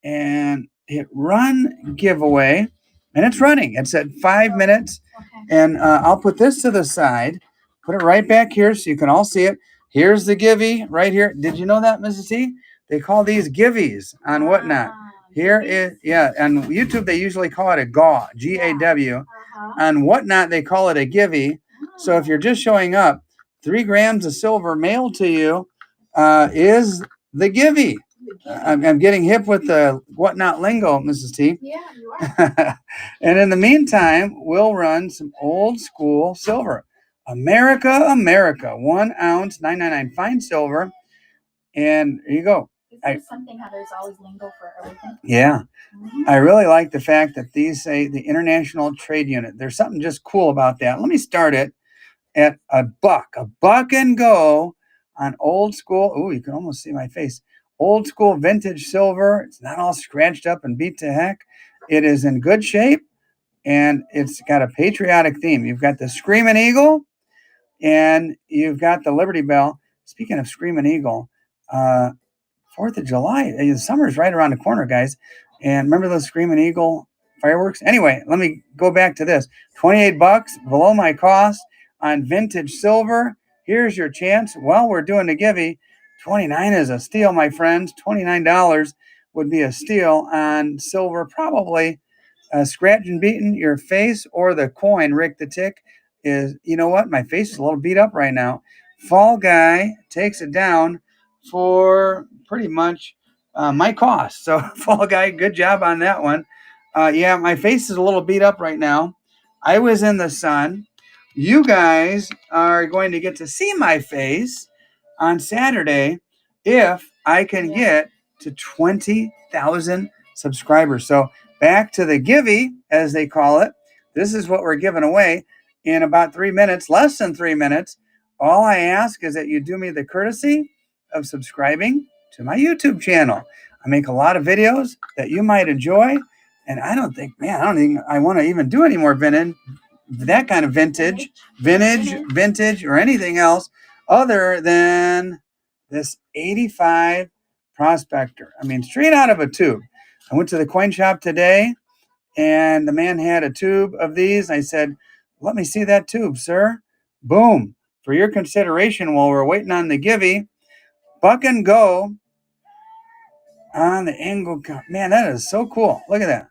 and hit run giveaway. And it's running. It's at 5 minutes. Okay. And I'll put this to the side, put it right back here so you can all see it. Here's the givey right here. Did you know that, Mrs. T? They call these giveys on Whatnot. Here is, yeah, on YouTube they usually call it a GAW, G-A-W. Uh-huh. On Whatnot they call it a givey. So if you're just showing up, 3 grams of silver mailed to you is the Givey. I'm getting hip with the whatnot lingo, Mrs. T. Yeah, you are. And in the meantime, we'll run some old school silver. America, 1 ounce, 9.99 fine silver. And there you go. Is there something how there's always lingo for everything? Yeah. I really like the fact that these say the International Trade Unit. There's something just cool about that. Let me start it at a buck and go on old school. Oh, you can almost see my face. Old school vintage silver. It's not all scratched up and beat to heck. It is in good shape, and it's got a patriotic theme. You've got the Screaming Eagle, and you've got the Liberty Bell. Speaking of Screaming Eagle, 4th of July, summer's right around the corner, guys. And remember those Screaming Eagle fireworks? Anyway, let me go back to this. $28 below my cost on vintage silver. Here's your chance. While we're doing the Givey, $29 is a steal, my friends. $29 would be a steal on silver, probably scratch and beaten your face or the coin. Rick the Tick is, you know what? My face is a little beat up right now. Fall Guy takes it down for pretty much my cost. So Fall Guy, good job on that one. Yeah, my face is a little beat up right now. I was in the sun. You guys are going to get to see my face on Saturday if I can get to 20,000 subscribers. So back to the Givey, as they call it. This is what we're giving away in about 3 minutes, less than 3 minutes. All I ask is that you do me the courtesy of subscribing to my YouTube channel. I make a lot of videos that you might enjoy, and I don't think I want to even do any more that kind of vintage, or anything else other than this 85 Prospector. I mean, straight out of a tube. I went to the coin shop today, and the man had a tube of these. I said, "Let me see that tube, sir." Boom. For your consideration while we're waiting on the Givey, buck and go on the angle. Man, that is so cool. Look at that.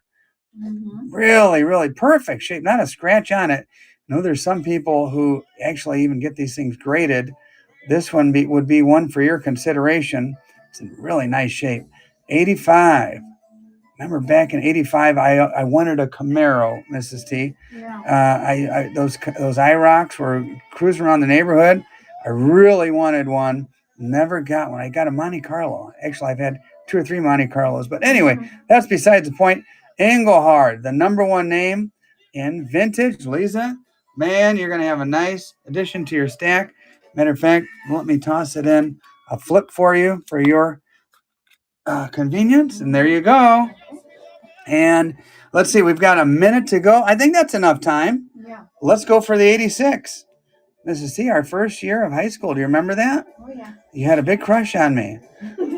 Mm-hmm. Really, really perfect shape. Not a scratch on it. I know there's some people who actually even get these things graded. This one would be one for your consideration. It's in really nice shape. 85. Remember back in 85, I wanted a Camaro, Mrs. T. Yeah. Those IROCs were cruising around the neighborhood. I really wanted one. Never got one. I got a Monte Carlo. Actually, I've had 2 or 3 Monte Carlos. But anyway, that's besides the point. Engelhard, the number 1 name in vintage. Lisa, man, you're going to have a nice addition to your stack. Matter of fact, let me toss it in a flip for you for your convenience. And there you go. And let's see, we've got a minute to go. I think that's enough time. Yeah. Let's go for the 86. Mrs. T, our first year of high school. Do you remember that? Oh, yeah. You had a big crush on me.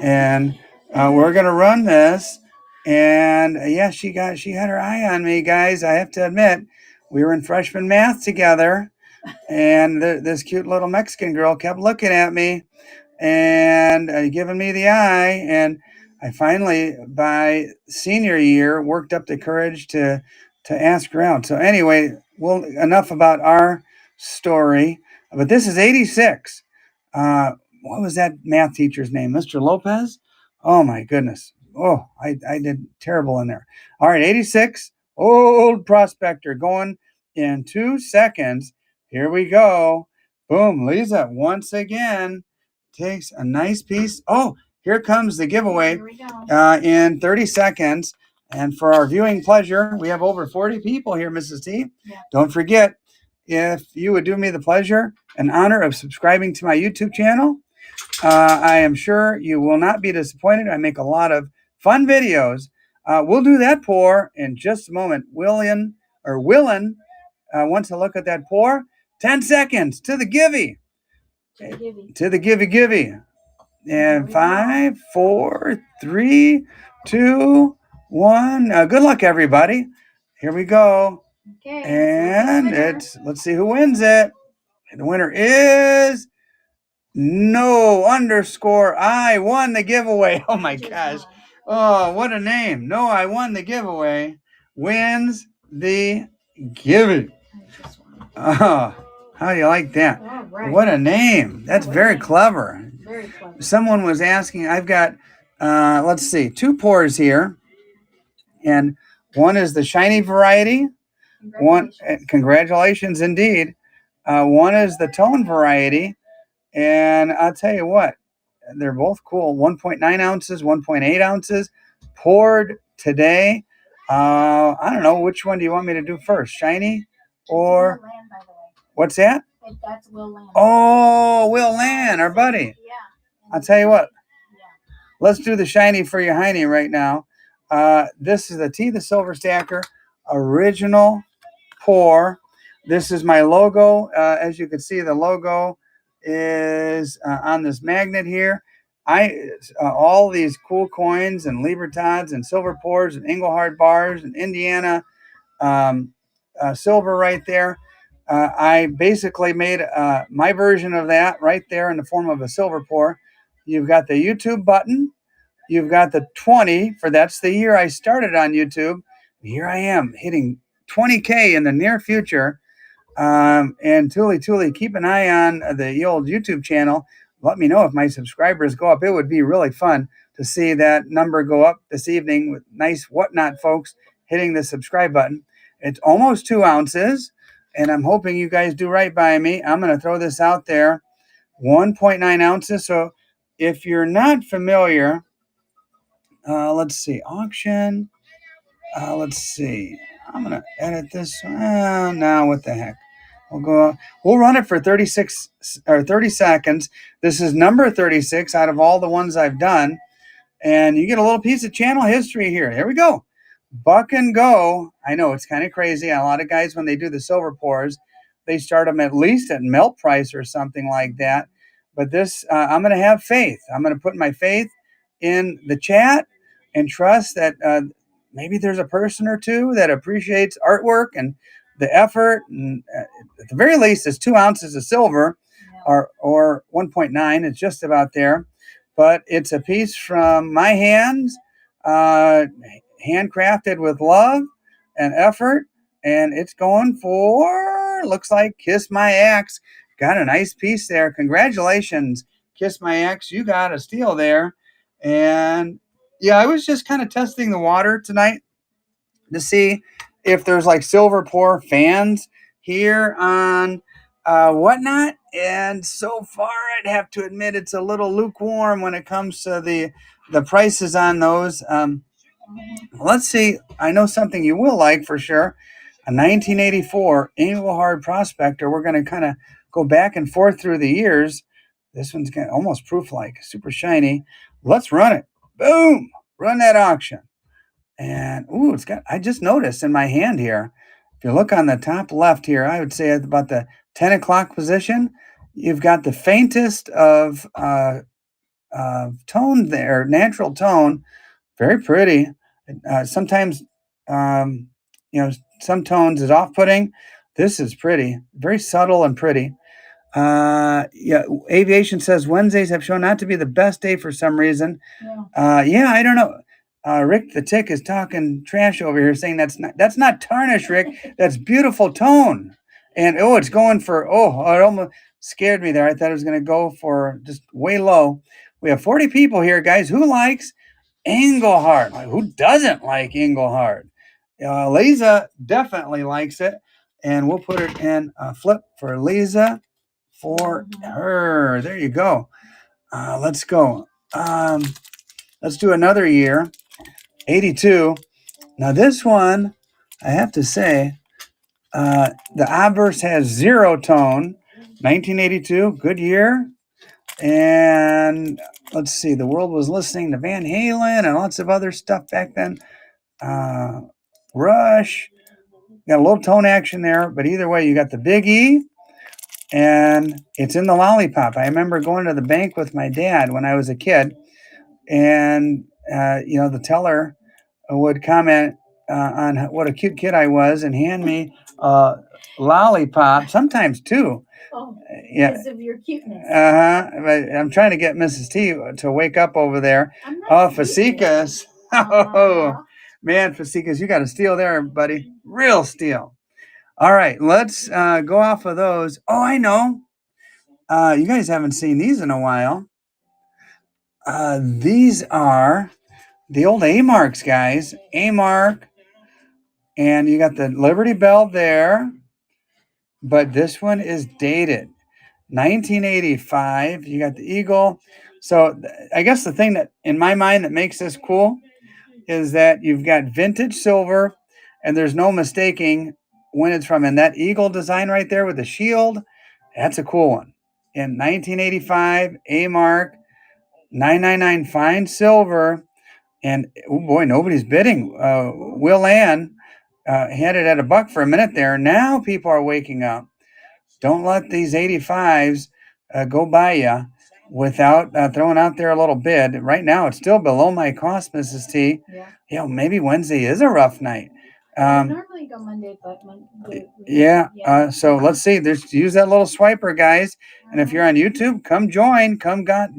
And we're going to run this. And yeah, she had her eye on me, guys. I have to admit, we were in freshman math together. And this cute little Mexican girl kept looking at me and giving me the eye. And I finally, by senior year, worked up the courage to ask her out. So anyway, well, enough about our story. But this is 86. What was that math teacher's name? Mr. Lopez? Oh, my goodness. Oh, I did terrible in there. All right, 86. Old Prospector going in 2 seconds. Here we go. Boom. Lisa, once again, takes a nice piece. Oh, here comes the giveaway in 30 seconds. And for our viewing pleasure, we have over 40 people here, Mrs. T. Yeah. Don't forget, if you would do me the pleasure and honor of subscribing to my YouTube channel, I am sure you will not be disappointed. I make a lot of fun videos. We'll do that pour in just a moment. Willin wants to look at that pour. 10 seconds to the Givey. To the Givey. And 5, 4, 3, 2, 1. Good luck, everybody. Here we go. Okay. And let's see who wins it. The winner is I won the giveaway. Oh my gosh. Oh, what a name. I won the giveaway. Wins the Givey. Oh, how do you like that? Right. What a name. That's very clever. Very clever. Someone was asking, I've got, let's see, 2 pours here. And one is the shiny variety. Congratulations indeed. One is the tone variety. And I'll tell you what, they're both cool. 1.9 ounces, 1.8 ounces, poured today. I don't know, which one do you want me to do first? Shiny or Will Land, by the way. What's that? That's Will Land. Oh, Will Land, our buddy. Yeah. I'll tell you what. Yeah. Let's do the shiny for your hiney right now. This is the Tea the Silver Stacker original pour. This is my logo. As you can see, the logo is on this magnet here. All these cool coins and Libertads and silver pours and Engelhard bars and Indiana silver right there. I basically made my version of that right there in the form of a silver pour. You've got the YouTube button. You've got the 20 for that's the year I started on YouTube. Here I am hitting 20K in the near future. And Tuli, keep an eye on the old YouTube channel. Let me know if my subscribers go up. It would be really fun to see that number go up this evening with nice whatnot folks hitting the subscribe button. It's almost 2 ounces, and I'm hoping you guys do right by me. I'm going to throw this out there, 1.9 ounces. So if you're not familiar, let's see, auction. Let's see. I'm going to edit this. Now what the heck? We'll run it for 36 or 30 seconds. This is number 36 out of all the ones I've done. And you get a little piece of channel history here. Here we go. Buck and go. I know it's kind of crazy. A lot of guys, when they do the silver pours, they start them at least at melt price or something like that. But this, I'm going to have faith. I'm going to put my faith in the chat and trust that maybe there's a person or two that appreciates artwork and the effort. And at the very least, it's 2 ounces of silver or 1.9. It's just about there. But it's a piece from my hands, handcrafted with love and effort. And it's going for, looks like Kiss My Axe. Got a nice piece there. Congratulations, Kiss My Axe. You got a steal there. And yeah, I was just kind of testing the water tonight to see if there's like silver pour fans here on whatnot. And so far, I'd have to admit it's a little lukewarm when it comes to the prices on those. Let's see. I know something you will like for sure. A 1984 Engelhard Prospector. We're going to kind of go back and forth through the years. This one's got almost proof-like, super shiny. Let's run it. Boom! Run that auction. And ooh, I just noticed in my hand here, if you look on the top left here, I would say at about the 10 o'clock position, you've got the faintest of tone there, natural tone, very pretty. Sometimes, some tones is off-putting. This is pretty, very subtle and pretty. Aviation says Wednesdays have shown not to be the best day for some reason. I don't know. Rick the Tick is talking trash over here, saying that's not tarnish, Rick. That's beautiful tone. And it's going for it almost scared me there. I thought it was going to go for just way low. We have 40 people here, guys. Who likes Engelhard? Who doesn't like Engelhard? Lisa definitely likes it, and we'll put it in a flip for Lisa. For her. There you go. Let's go. Let's do another year. 82. Now this one, I have to say, the obverse has 0 tone. 1982, good year. And let's see, the world was listening to Van Halen and lots of other stuff back then. Rush. Got a little tone action there, but either way, you got the Big E. And it's in the lollipop. I remember going to the bank with my dad when I was a kid, and the teller would comment on what a cute kid I was and hand me a lollipop, sometimes 2. Because of your cuteness. I'm trying to get Mrs. T to wake up over there. Fasikas. Oh, man, Fasikas, you got a steal there, buddy. Real steal. All right, let's go off of those. Oh, I know. You guys haven't seen these in a while. These are the old A-marks, guys. A-mark, and you got the Liberty Bell there, but this one is dated 1985. You got the Eagle. So I guess the thing that in my mind that makes this cool is that you've got vintage silver, and there's no mistaking when it's from. And that Eagle design right there with the shield, that's a cool one. In 1985, A-mark, 999 fine silver, and oh boy, nobody's bidding. Will Ann had it at $1 for a minute there. Now people are waking up. Don't let these 85s go by you without throwing out there a little bid. Right now, it's still below my cost, Mrs. T. Yeah. Maybe Wednesday is a rough night. Normally go Monday, but So let's see. Use that little swiper, guys. And if you're on YouTube, come join.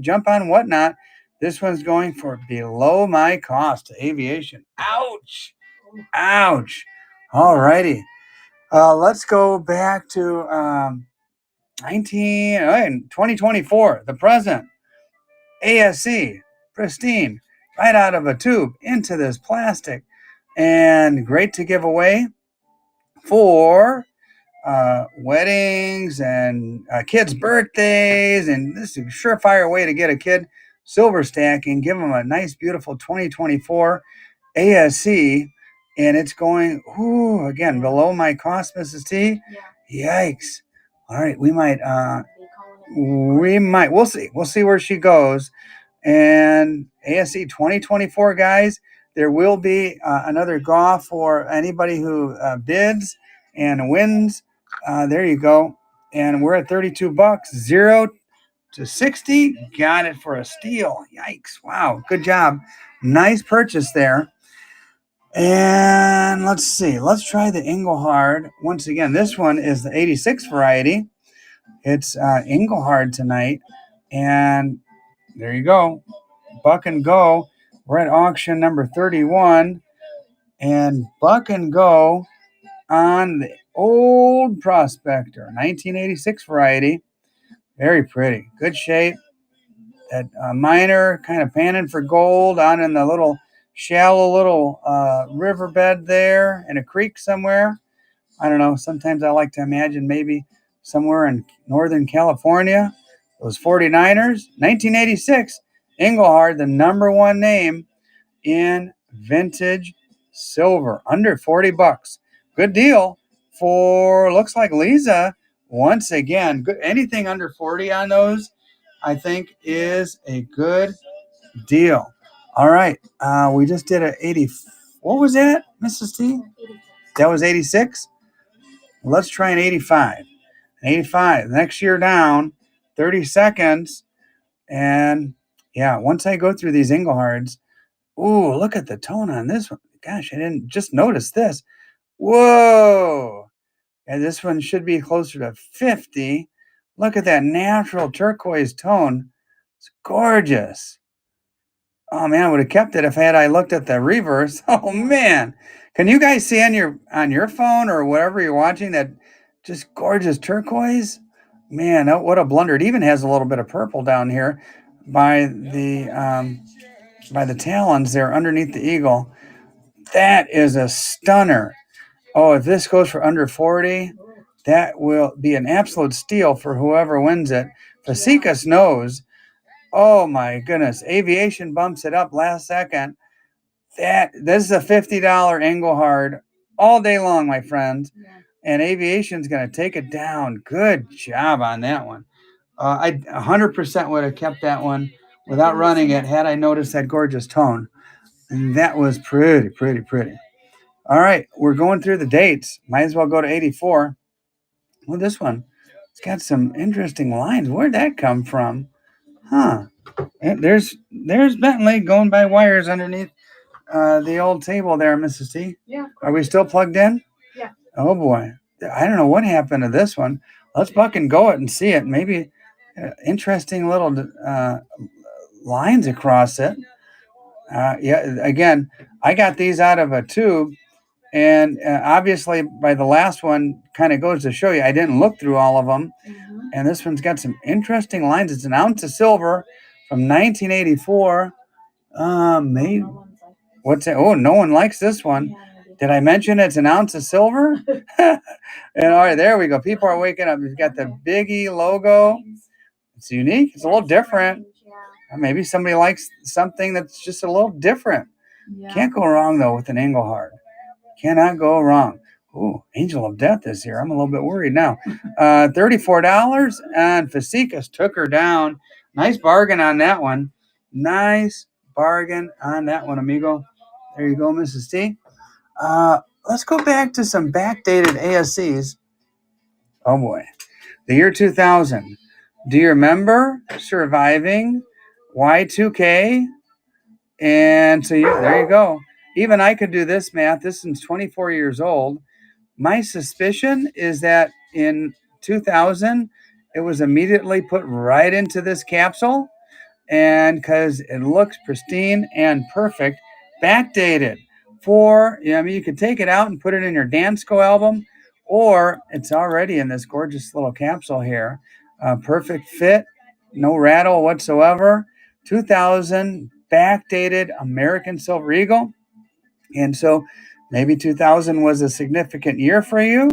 Jump on Whatnot. This one's going for below my cost. Aviation. Ouch. Ouch. All righty. Let's go back to 2024, the present. ASC, pristine, right out of a tube into this plastic. And great to give away for weddings and kids' birthdays. And this is a surefire way to get a kid silver stacking. Give them a nice, beautiful 2024 ASC. And it's going, again, below my cost, Mrs. T. Yikes. All right, we'll see. We'll see where she goes. And ASC 2024, guys, there will be another golf for anybody who bids and wins. There you go. And we're at $32, 0 to 60. Got it for a steal. Yikes. Wow. Good job. Nice purchase there. And let's see. Let's try the Engelhard. Once again, this one is the 86 variety. It's Engelhard tonight. And there you go. Buck and Go. We're at auction number 31. And Buck and Go on the old Prospector, 1986 variety. Very pretty. Good shape. That miner kind of panning for gold on in the little shallow little riverbed there in a creek somewhere. I don't know. Sometimes I like to imagine maybe somewhere in Northern California. Those 49ers, 1986, Engelhard, the number one name in vintage silver, under $40. Good deal for, looks like Lisa, once again. Good, anything under 40 on those, I think, is a good deal. All right, we just did a 80. What was that, Mrs. T? 86. That was 86. Let's try an 85. 85. Next year down, 30 seconds. And yeah, once I go through these Engelhards, ooh, look at the tone on this one. Gosh, I didn't just notice this. Whoa. And this one should be closer to 50. Look at that natural turquoise tone. It's gorgeous. Oh man, I would have kept it if I looked at the reverse. Oh man. Can you guys see on your phone or whatever you're watching that just gorgeous turquoise? Man, what a blunder. It even has a little bit of purple down here by the talons there underneath the eagle. That is a stunner. Oh, if this goes for under 40, that will be an absolute steal for whoever wins it. Fasikas knows. Oh my goodness. Aviation bumps it up last second. This is a $50 Engelhard all day long, my friends. Yeah. And Aviation's going to take it down. Good job on that one. I 100% would have kept that one without running it had I noticed that gorgeous tone. And that was pretty, pretty, pretty. All right, we're going through the dates. Might as well go to 84. Well, this one, it's got some interesting lines. Where'd that come from? Huh. There's Bentley going by wires underneath the old table there, Mrs. T. Yeah. Are we still plugged in? Yeah. Oh, boy. I don't know what happened to this one. Let's Buck and Go it and see it. Maybe interesting little lines across it. Yeah, again, I got these out of a tube. And obviously, by the last one, kind of goes to show you, I didn't look through all of them. Mm-hmm. And this one's got some interesting lines. It's an ounce of silver from 1984. Maybe. No one's like this. What's it? Oh, no one likes this one. Yeah, maybe. Did I mention it's an ounce of silver? And all right, there we go. People are waking up. We've got the Biggie logo. It's unique. It's a little different. Yeah. Maybe somebody likes something that's just a little different. Yeah. Can't go wrong though with an Engelhard. Cannot go wrong. Ooh, Angel of Death is here. I'm a little bit worried now. $34, and Fasicas took her down. Nice bargain on that one. Nice bargain on that one, amigo. There you go, Mrs. T. Let's go back to some backdated ASCs. Oh boy. The year 2000. Do you remember surviving Y2K? And so there you go. Even I could do this math. This is 24 years old. My suspicion is that in 2000, it was immediately put right into this capsule, and because it looks pristine and perfect, backdated you could take it out and put it in your Dansko album, or it's already in this gorgeous little capsule here. Perfect fit, no rattle whatsoever. 2000 backdated American Silver Eagle. And so maybe 2000 was a significant year for you.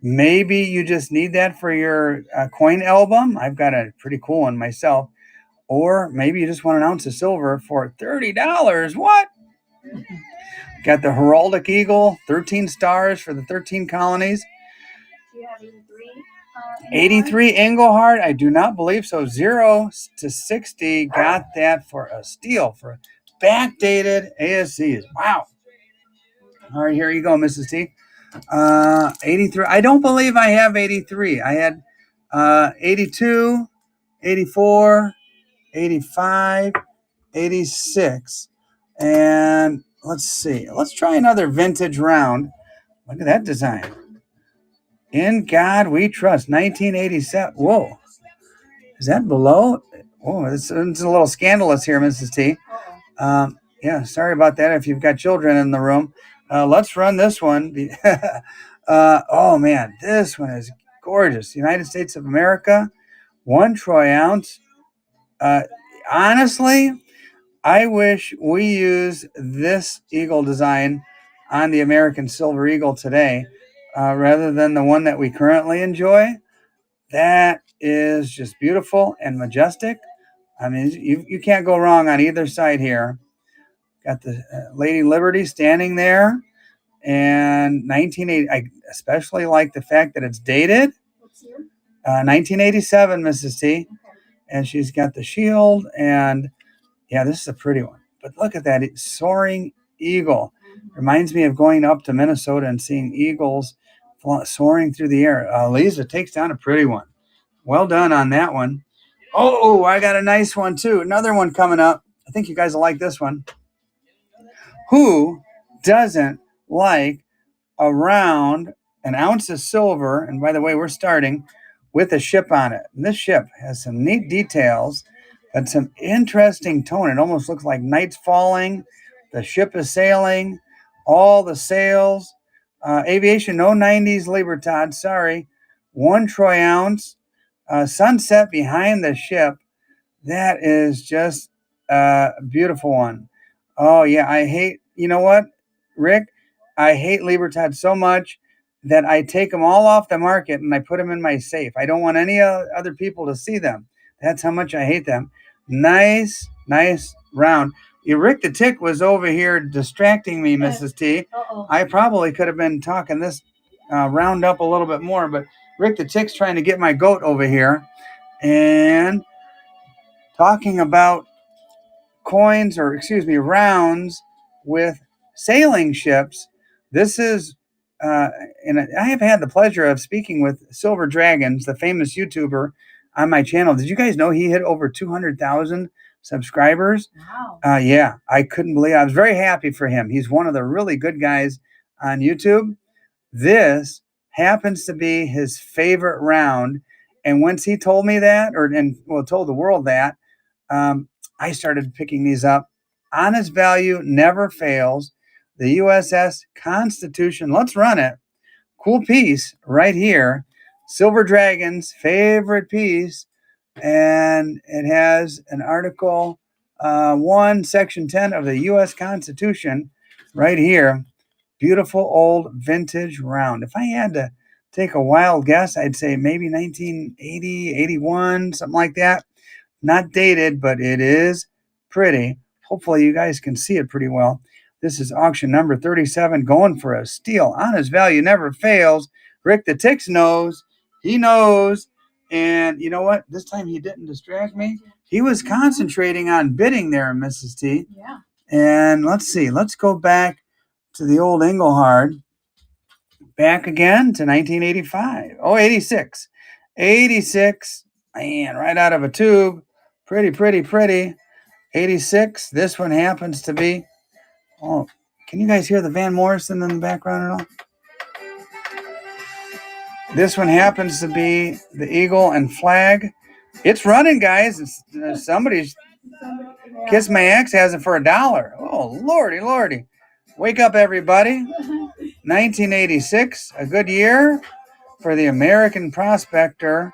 Maybe you just need that for your coin album. I've got a pretty cool one myself. Or maybe you just want an ounce of silver for $30. What? Got the Heraldic Eagle, 13 stars for the 13 colonies. Do you have 83? 83 Engelhard? I do not believe so. 0 to 60 got that for a steal for backdated ASCs. Wow. All right, here you go, Mrs. T. 83. I don't believe I have 83. I had 82, 84, 85, 86. And let's see. Let's try another vintage round. Look at that design. In God We Trust, 1987. Whoa. Is that below? Oh, it's a little scandalous here, Mrs. T. Yeah, sorry about that if you've got children in the room. Let's run this one. Oh, man, this one is gorgeous. United States of America, 1 troy ounce. Honestly, I wish we use this eagle design on the American Silver Eagle today rather than the one that we currently enjoy. That is just beautiful and majestic. I mean, you can't go wrong on either side here. Got the Lady Liberty standing there. And 1980, I especially like the fact that it's dated. What's year? 1987, Mrs. T. Okay. And she's got the shield. And yeah, this is a pretty one. But look at that soaring eagle. Reminds me of going up to Minnesota and seeing eagles soaring through the air. Lisa takes down a pretty one. Well done on that one. Oh, I got a nice one too. Another one coming up. I think you guys will like this one. Who doesn't like around an ounce of silver? And by the way, we're starting with a ship on it. And this ship has some neat details and some interesting tone. It almost looks like night's falling. The ship is sailing. All the sails. Aviation, no 90s Libertad. Sorry. 1 troy ounce. Sunset behind the ship. That is just a beautiful one. Oh, yeah. You know what, Rick? I hate Libertad so much that I take them all off the market and I put them in my safe. I don't want any other people to see them. That's how much I hate them. Nice round. Rick the Tick was over here distracting me, Mrs. T. Uh-oh. I probably could have been talking this round up a little bit more, but Rick the Tick's trying to get my goat over here and talking about rounds with sailing ships. This is, and I have had the pleasure of speaking with Silver Dragons, the famous YouTuber, on my channel. Did you guys know he hit over 200,000 subscribers? Wow. Yeah, I couldn't believe it. I was very happy for him. He's one of the really good guys on YouTube. This happens to be his favorite round. And once he told me that, told the world that, I started picking these up. Honest value never fails. The USS Constitution. Let's run it. Cool piece right here. Silver Dragon's favorite piece. and it has an Article 1, Section 10 of the U.S. Constitution right here. Beautiful old vintage round. If I had to take a wild guess, I'd say maybe 1980, 81, something like that. Not dated, but it is pretty. Hopefully you guys can see it pretty well. This is auction number 37, going for a steal. Honest value never fails. Rick the Tix knows. He knows. And you know what? This time he didn't distract me. He was concentrating on bidding there, Mrs. T. Yeah. And let's see. Let's go back to the old Engelhard. Back again to 1985. Oh, 86. 86. Man, right out of a tube. Pretty. 86. This one happens to be. Oh, can you guys hear the Van Morrison in the background at all? This one happens to be the Eagle and Flag. It's running, guys. Somebody's Kiss My Ex has it for $1. Oh, lordy. Wake up, everybody. 1986, a good year for the American Prospector.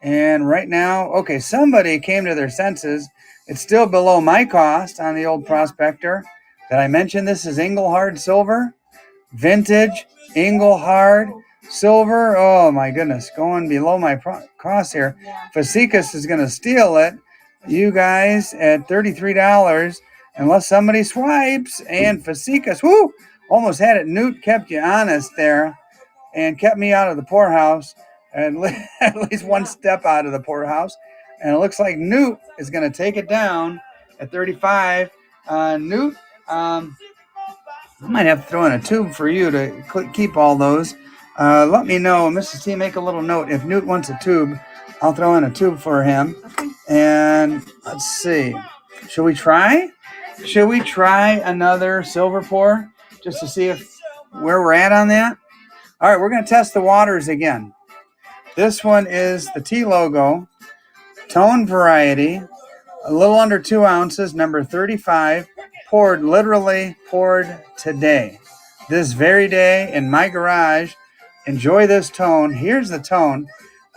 And right now, okay, somebody came to their senses. It's still below my cost on the old Prospector. Did I mention this is Engelhard silver? Vintage Engelhard silver. Oh my goodness, going below my cost here. Fasicus is going to steal it. You guys at $33, unless somebody swipes. And Fasicus, whoo, almost had it. Newt kept you honest there and kept me out of the poorhouse. At least one step out of the poorhouse. And it looks like Newt is going to take it down at 35. Newt, I might have to throw in a tube for you to keep all those. Let me know, Mrs. T, make a little note. If Newt wants a tube, I'll throw in a tube for him. Okay. And let's see. Should we try another silver pour just to see where we're at on that? All right, we're going to test the waters again. This one is the T logo, tone variety, a little under 2 ounces, number 35, literally poured today. This very day in my garage. Enjoy this tone. Here's the tone.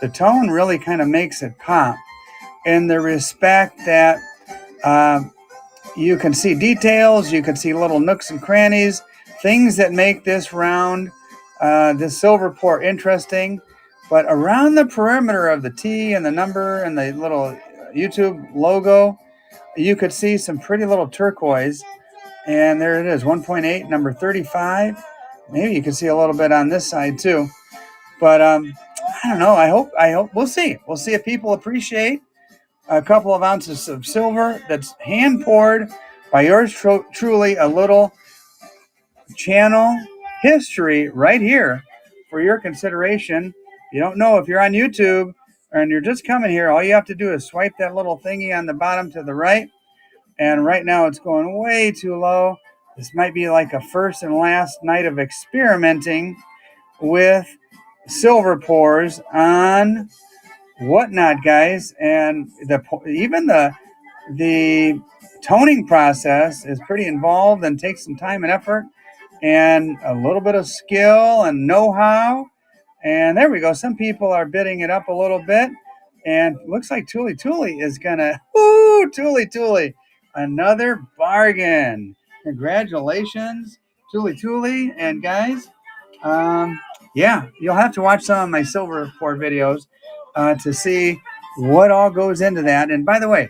The tone really kind of makes it pop in the respect that you can see details, you can see little nooks and crannies, things that make this round, this silver pour interesting. But around the perimeter of the T and the number and the little YouTube logo, you could see some pretty little turquoise. And there it is, 1.8, number 35. Maybe you can see a little bit on this side too. But I don't know. I hope we'll see. We'll see if people appreciate a couple of ounces of silver that's hand poured by yours truly, a little channel history right here for your consideration. You don't know if you're on YouTube and you're just coming here, all you have to do is swipe that little thingy on the bottom to the right. And right now it's going way too low. This might be like a first and last night of experimenting with silver pours on Whatnot, guys. And even the toning process is pretty involved and takes some time and effort and a little bit of skill and know-how. And there we go. Some people are bidding it up a little bit. And looks like Tuli is going to... Ooh, Tuli. Another bargain. Congratulations, Tuli. And guys, yeah, you'll have to watch some of my silver pour videos to see what all goes into that. And by the way,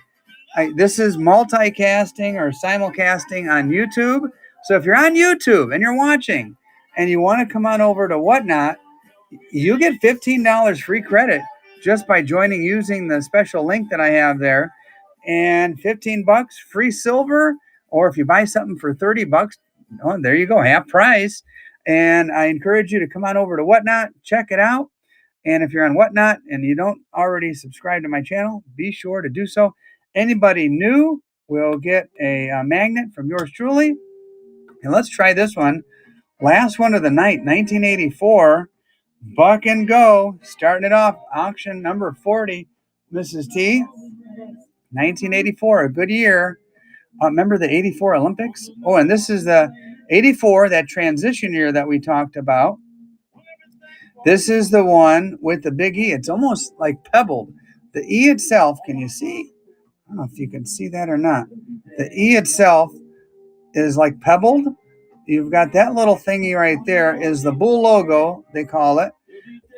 this is multicasting or simulcasting on YouTube. So if you're on YouTube and you're watching and you want to come on over to Whatnot, you get $15 free credit just by joining using the special link that I have there. And $15 free silver, or if you buy something for $30, oh, there you go, half price. And I encourage you to come on over to Whatnot, check it out. And if you're on Whatnot and you don't already subscribe to my channel, be sure to do so. Anybody new will get a magnet from yours truly. And let's try this one. Last one of the night, 1984. Buck and go. Starting it off, auction number 40. Mrs. T. 1984, a good year. Remember the 84 Olympics? Oh, and this is the 84, that transition year that we talked about. This is the one with the big E. It's almost like pebbled. The E itself, can you see? I don't know if you can see that or not. The E itself is like pebbled. You've got that little thingy right there is the Bull logo, they call it.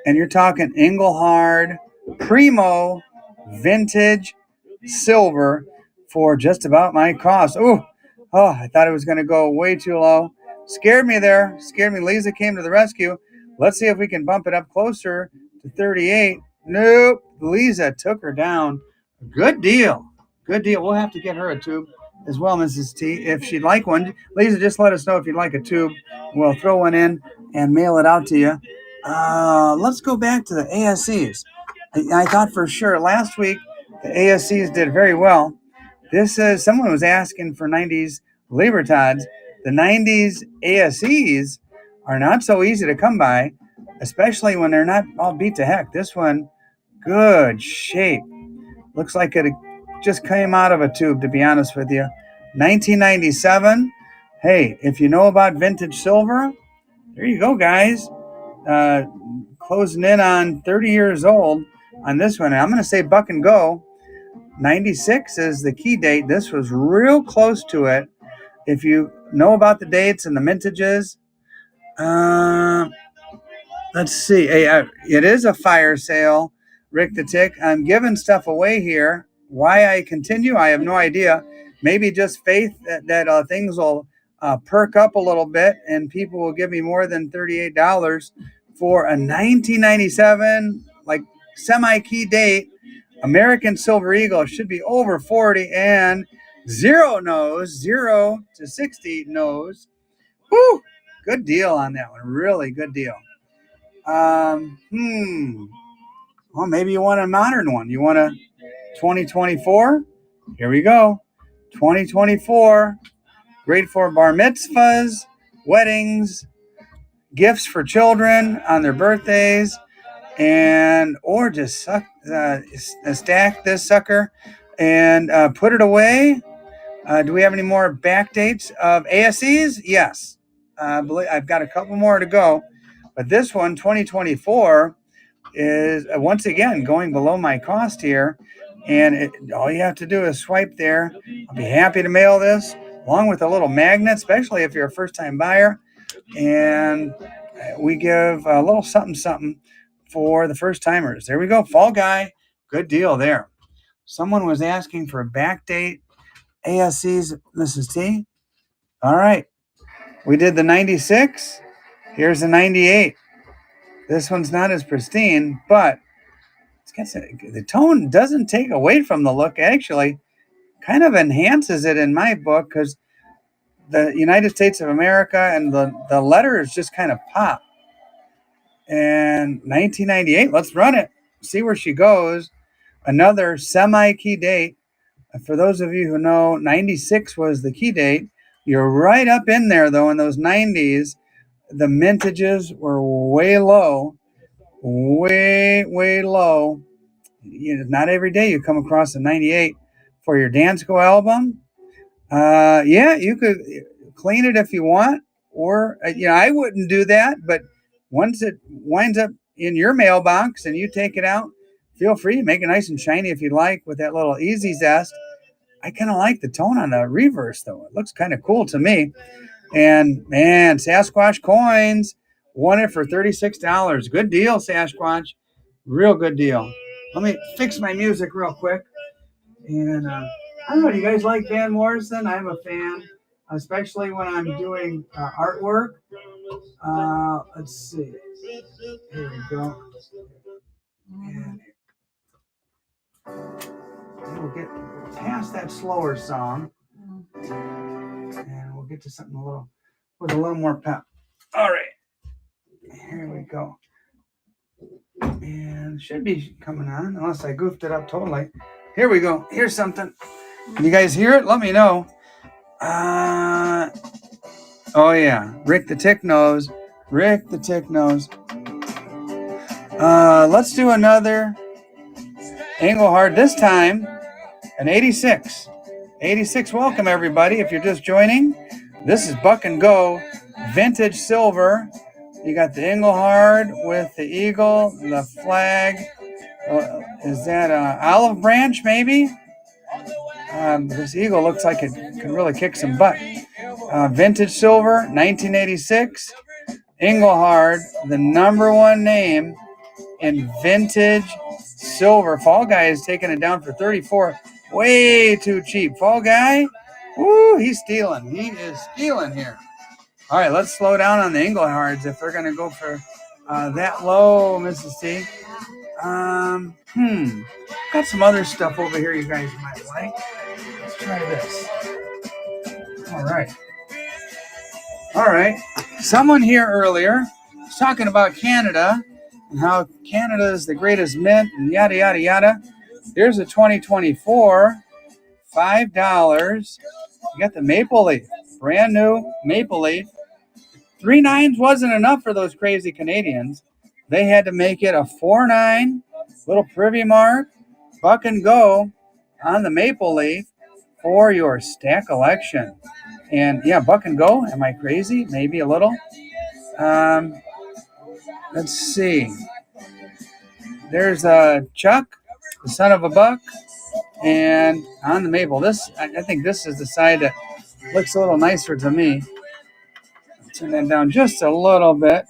And you're talking Engelhard Primo Vintage Silver for just about my cost. Oh, I thought it was going to go way too low. Scared me there. Scared me. Lisa came to the rescue. Let's see if we can bump it up closer to 38. Nope. Lisa took her down. Good deal. Good deal. We'll have to get her a tube as well, Mrs. T, if she'd like one. Lisa, just let us know if you'd like a tube. We'll throw one in and mail it out to you. Let's go back to the ASCs. I thought for sure last week the ASCs did very well. This is someone was asking for 90s Libertads. The 90s ASCs are not so easy to come by, especially when they're not all beat to heck. This one, good shape. Looks like it just came out of a tube, to be honest with you. 1997. Hey, if you know about vintage silver, there you go, guys. Closing in on 30 years old on this one. I'm going to say buck and go. 96 is the key date. This was real close to it. If you know about the dates and the mintages, let's see. It is a fire sale, Rick the Tick. I'm giving stuff away here. Why I continue, I have no idea. Maybe just faith that things will perk up a little bit and people will give me more than $38 for a 1997, like semi-key date. American Silver Eagle should be over 40 and 0 to 60 nose. Woo! Good deal on that one. Really good deal. Well, maybe you want a modern one. You want a 2024? Here we go. 2024. Great for bar mitzvahs, weddings, gifts for children on their birthdays, and or just stack this sucker and put it away. Do we have any more back dates of ASCs? Yes. I've got a couple more to go. But this one, 2024, is once again going below my cost here. And all you have to do is swipe there. I'll be happy to mail this along with a little magnet, especially if you're a first-time buyer. And we give a little something for the first-timers. There we go. Fall Guy. Good deal there. Someone was asking for a back date. ASC's, Mrs. T. All right. We did the 96. Here's the 98. This one's not as pristine, but the tone doesn't take away from the look. Actually, kind of enhances it in my book because the United States of America and the letters just kind of pop. And 1998, let's run it. See where she goes. Another semi-key date. For those of you who know, 96 was the key date. You're right up in there, though, in those 90s. The mintages were way low. Way low. Not every day you come across a 98 for your Dansko album. Yeah, you could clean it if you want. Or, I wouldn't do that. But once it winds up in your mailbox and you take it out, feel free to make it nice and shiny if you like with that little Easy Zest. I kind of like the tone on the reverse, though. It looks kind of cool to me. And, man, Sasquatch Coins won it for $36. Good deal, Sasquatch. Real good deal. Let me fix my music real quick. And I don't know, do you guys like Van Morrison? I'm a fan, especially when I'm doing artwork. Let's see. Here we go. And we'll get past that slower song. And we'll get to something with a little more pep. All right. Here we go. And should be coming on, unless I goofed it up totally. Here we go. Here's something. Can you guys hear it? Let me know. Oh, yeah. Rick the Tick knows. Rick the Tick knows. Let's do another Engelhard. This time, an 86. 86. Welcome, everybody. If you're just joining, this is Buck and Go Vintage Silver. You got the Engelhard with the eagle, the flag, Is that olive branch maybe? This eagle looks like it can really kick some butt. Vintage silver, 1986. Engelhard, the number one name in vintage silver. Fall Guy is taking it down for 34. Way too cheap. Fall Guy, woo, he's stealing. He is stealing here. All right, let's slow down on the Englehards if they're going to go for that low, Mrs. T. Got some other stuff over here you guys might like. Let's try this. All right. Someone here earlier was talking about Canada and how Canada is the greatest mint and yada, yada, yada. Here's a 2024, $5. You got the Maple Leaf, brand new Maple Leaf. 3 9s wasn't enough for those crazy Canadians. They had to make it a 4-9, little privy mark, buck and go on the Maple Leaf for your stack collection. And yeah, buck and go. Am I crazy? Maybe a little. Let's see. There's Chuck, the son of a buck, and on the maple. This, I think this is the side that looks a little nicer to me. Turn that down just a little bit.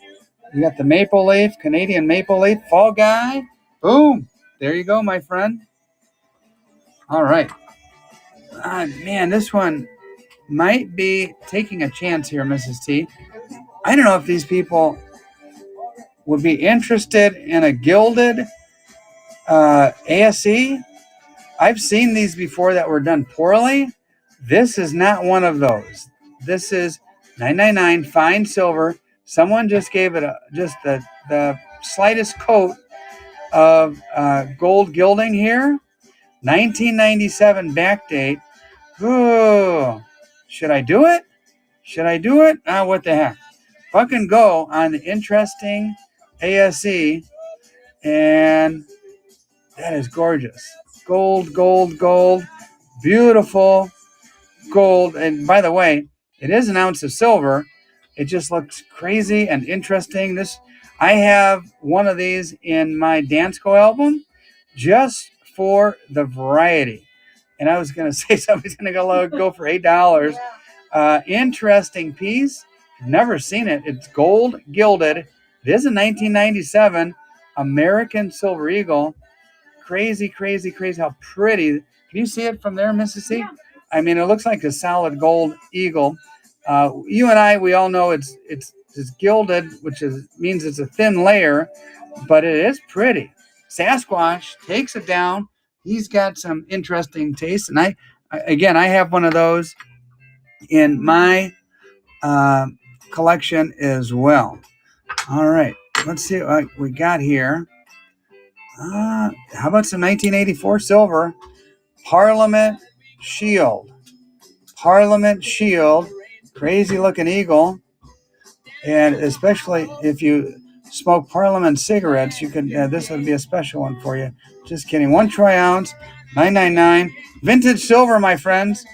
You got the Maple Leaf, Canadian Maple Leaf, Fall Guy. Boom. There you go, my friend. All right. Man, this one might be taking a chance here, Mrs. T. I don't know if these people would be interested in a gilded ASE. I've seen these before that were done poorly. This is not one of those. This is 999 fine silver. Someone just gave it just the slightest coat of gold gilding here. 1997 back date. Ooh, should I do it? What the heck? Buck and go on the interesting ASE, and that is gorgeous. Gold, beautiful gold. And by the way, it is an ounce of silver. It just looks crazy and interesting. I have one of these in my Dansko album just for the variety. And I was going to say somebody's going to go for $8. Interesting piece. Never seen it. It's gold gilded. It is a 1997 American Silver Eagle. Crazy how pretty. Can you see it from there, Mrs. C? Yeah. I mean, it looks like a solid gold eagle. You and I, we all know it's gilded, which means it's a thin layer, but it is pretty. Sasquatch takes it down. He's got some interesting taste, and I have one of those in my collection as well. All right, let's see what we got here. How about some 1984 silver Parliament Shield? Crazy looking eagle, and especially if you smoke Parliament cigarettes, you can. This would be a special one for you. Just kidding. 1 troy ounce, $9.99. Vintage silver, my friends.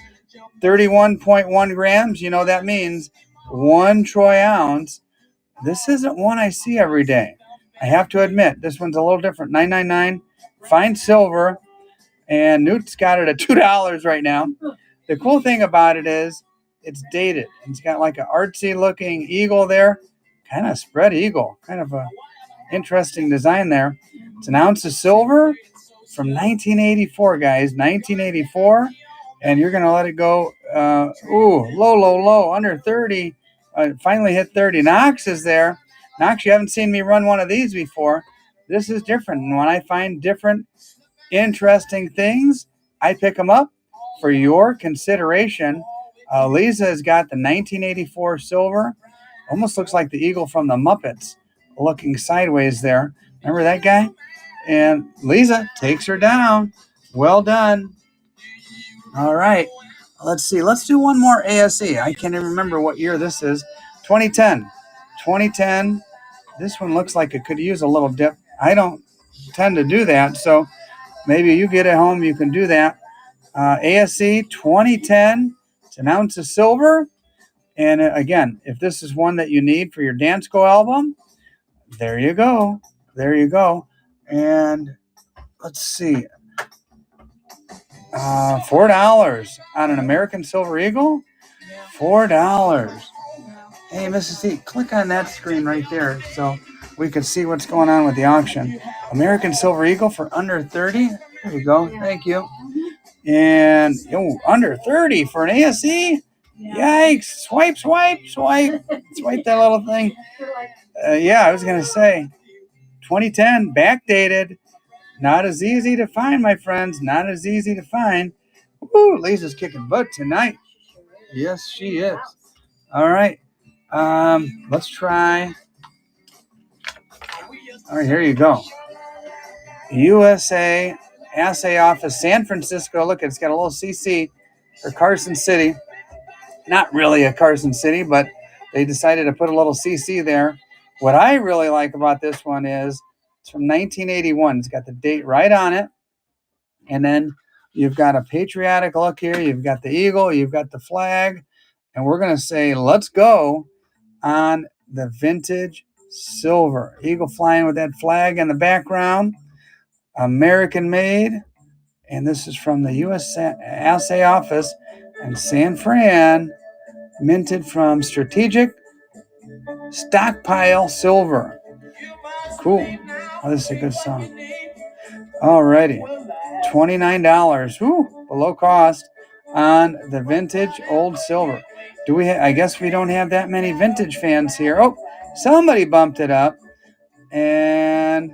31.1 grams. You know that means 1 troy ounce. This isn't one I see every day. I have to admit, this one's a little different. $9.99, fine silver, and Newt's got it at $2 right now. The cool thing about it is it's dated. It's got like an artsy-looking eagle there, kind of spread eagle, kind of a interesting design there. It's an ounce of silver from 1984, guys, 1984, and you're going to let it go, low, under 30. Finally hit 30. Knox is there. Knox, you haven't seen me run one of these before. This is different. And when I find different, interesting things, I pick them up for your consideration. Lisa has got the 1984 silver. Almost looks like the eagle from the Muppets looking sideways there. Remember that guy? And Lisa takes her down. Well done. All right. Let's see. Let's do one more ASE. I can't even remember what year this is. 2010. This one looks like it could use a little dip. I don't tend to do that, so maybe you get it home, you can do that. ASE 2010. It's an ounce of silver. And again, if this is one that you need for your Dansko album, there you go. And let's see, $4 on an American Silver Eagle. $4. Hey, Mrs. T, click on that screen right there so we can see what's going on with the auction. American Silver Eagle for under 30. There you go. Thank you. And under 30 for an ASE. Yikes! Swipe, swipe, swipe, swipe that little thing. Yeah, I was gonna say, 2010, backdated. Not as easy to find, my friends. Not as easy to find. Woo! Lisa's kicking butt tonight. Yes, she is. All right. Let's try. All right, here you go. USA Assay Office, San Francisco. Look, it's got a little CC for Carson City. Not really a Carson City, but they decided to put a little CC there. What I really like about this one is it's from 1981. It's got the date right on it. And then you've got a patriotic look here. You've got the eagle. You've got the flag. And we're going to say, let's go on the vintage silver. Eagle flying with that flag in the background. American made. And this is from the U.S. Assay Office in San Fran. Minted from Strategic Stockpile Silver. Cool. Oh, this is a good song. Alrighty. $29. Woo, below cost on the vintage old silver. Do we? I guess we don't have that many vintage fans here. Oh, somebody bumped it up. And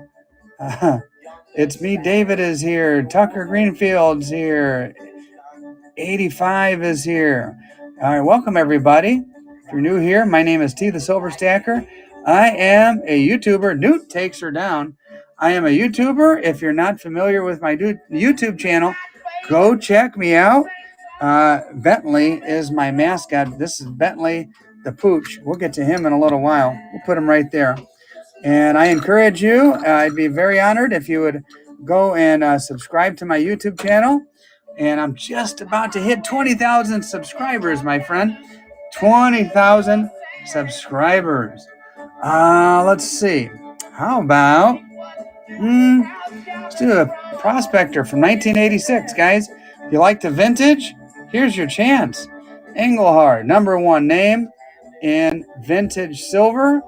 it's me. David is here. Tucker Greenfield's here. 85 is here. All right, welcome everybody. If you're new here, my name is T the Silver Stacker. I am a YouTuber. Newt takes her down. I am a YouTuber. If you're not familiar with my YouTube channel, go check me out. Bentley is my mascot. This is Bentley the Pooch. We'll get to him in a little while. We'll put him right there. And I encourage you, I'd be very honored if you would go and subscribe to my YouTube channel. And I'm just about to hit 20,000 subscribers, my friend. 20,000 subscribers. Let's see. How about, let's do a Prospector from 1986, guys. If you like the vintage, here's your chance. Engelhard, #1 name in vintage silver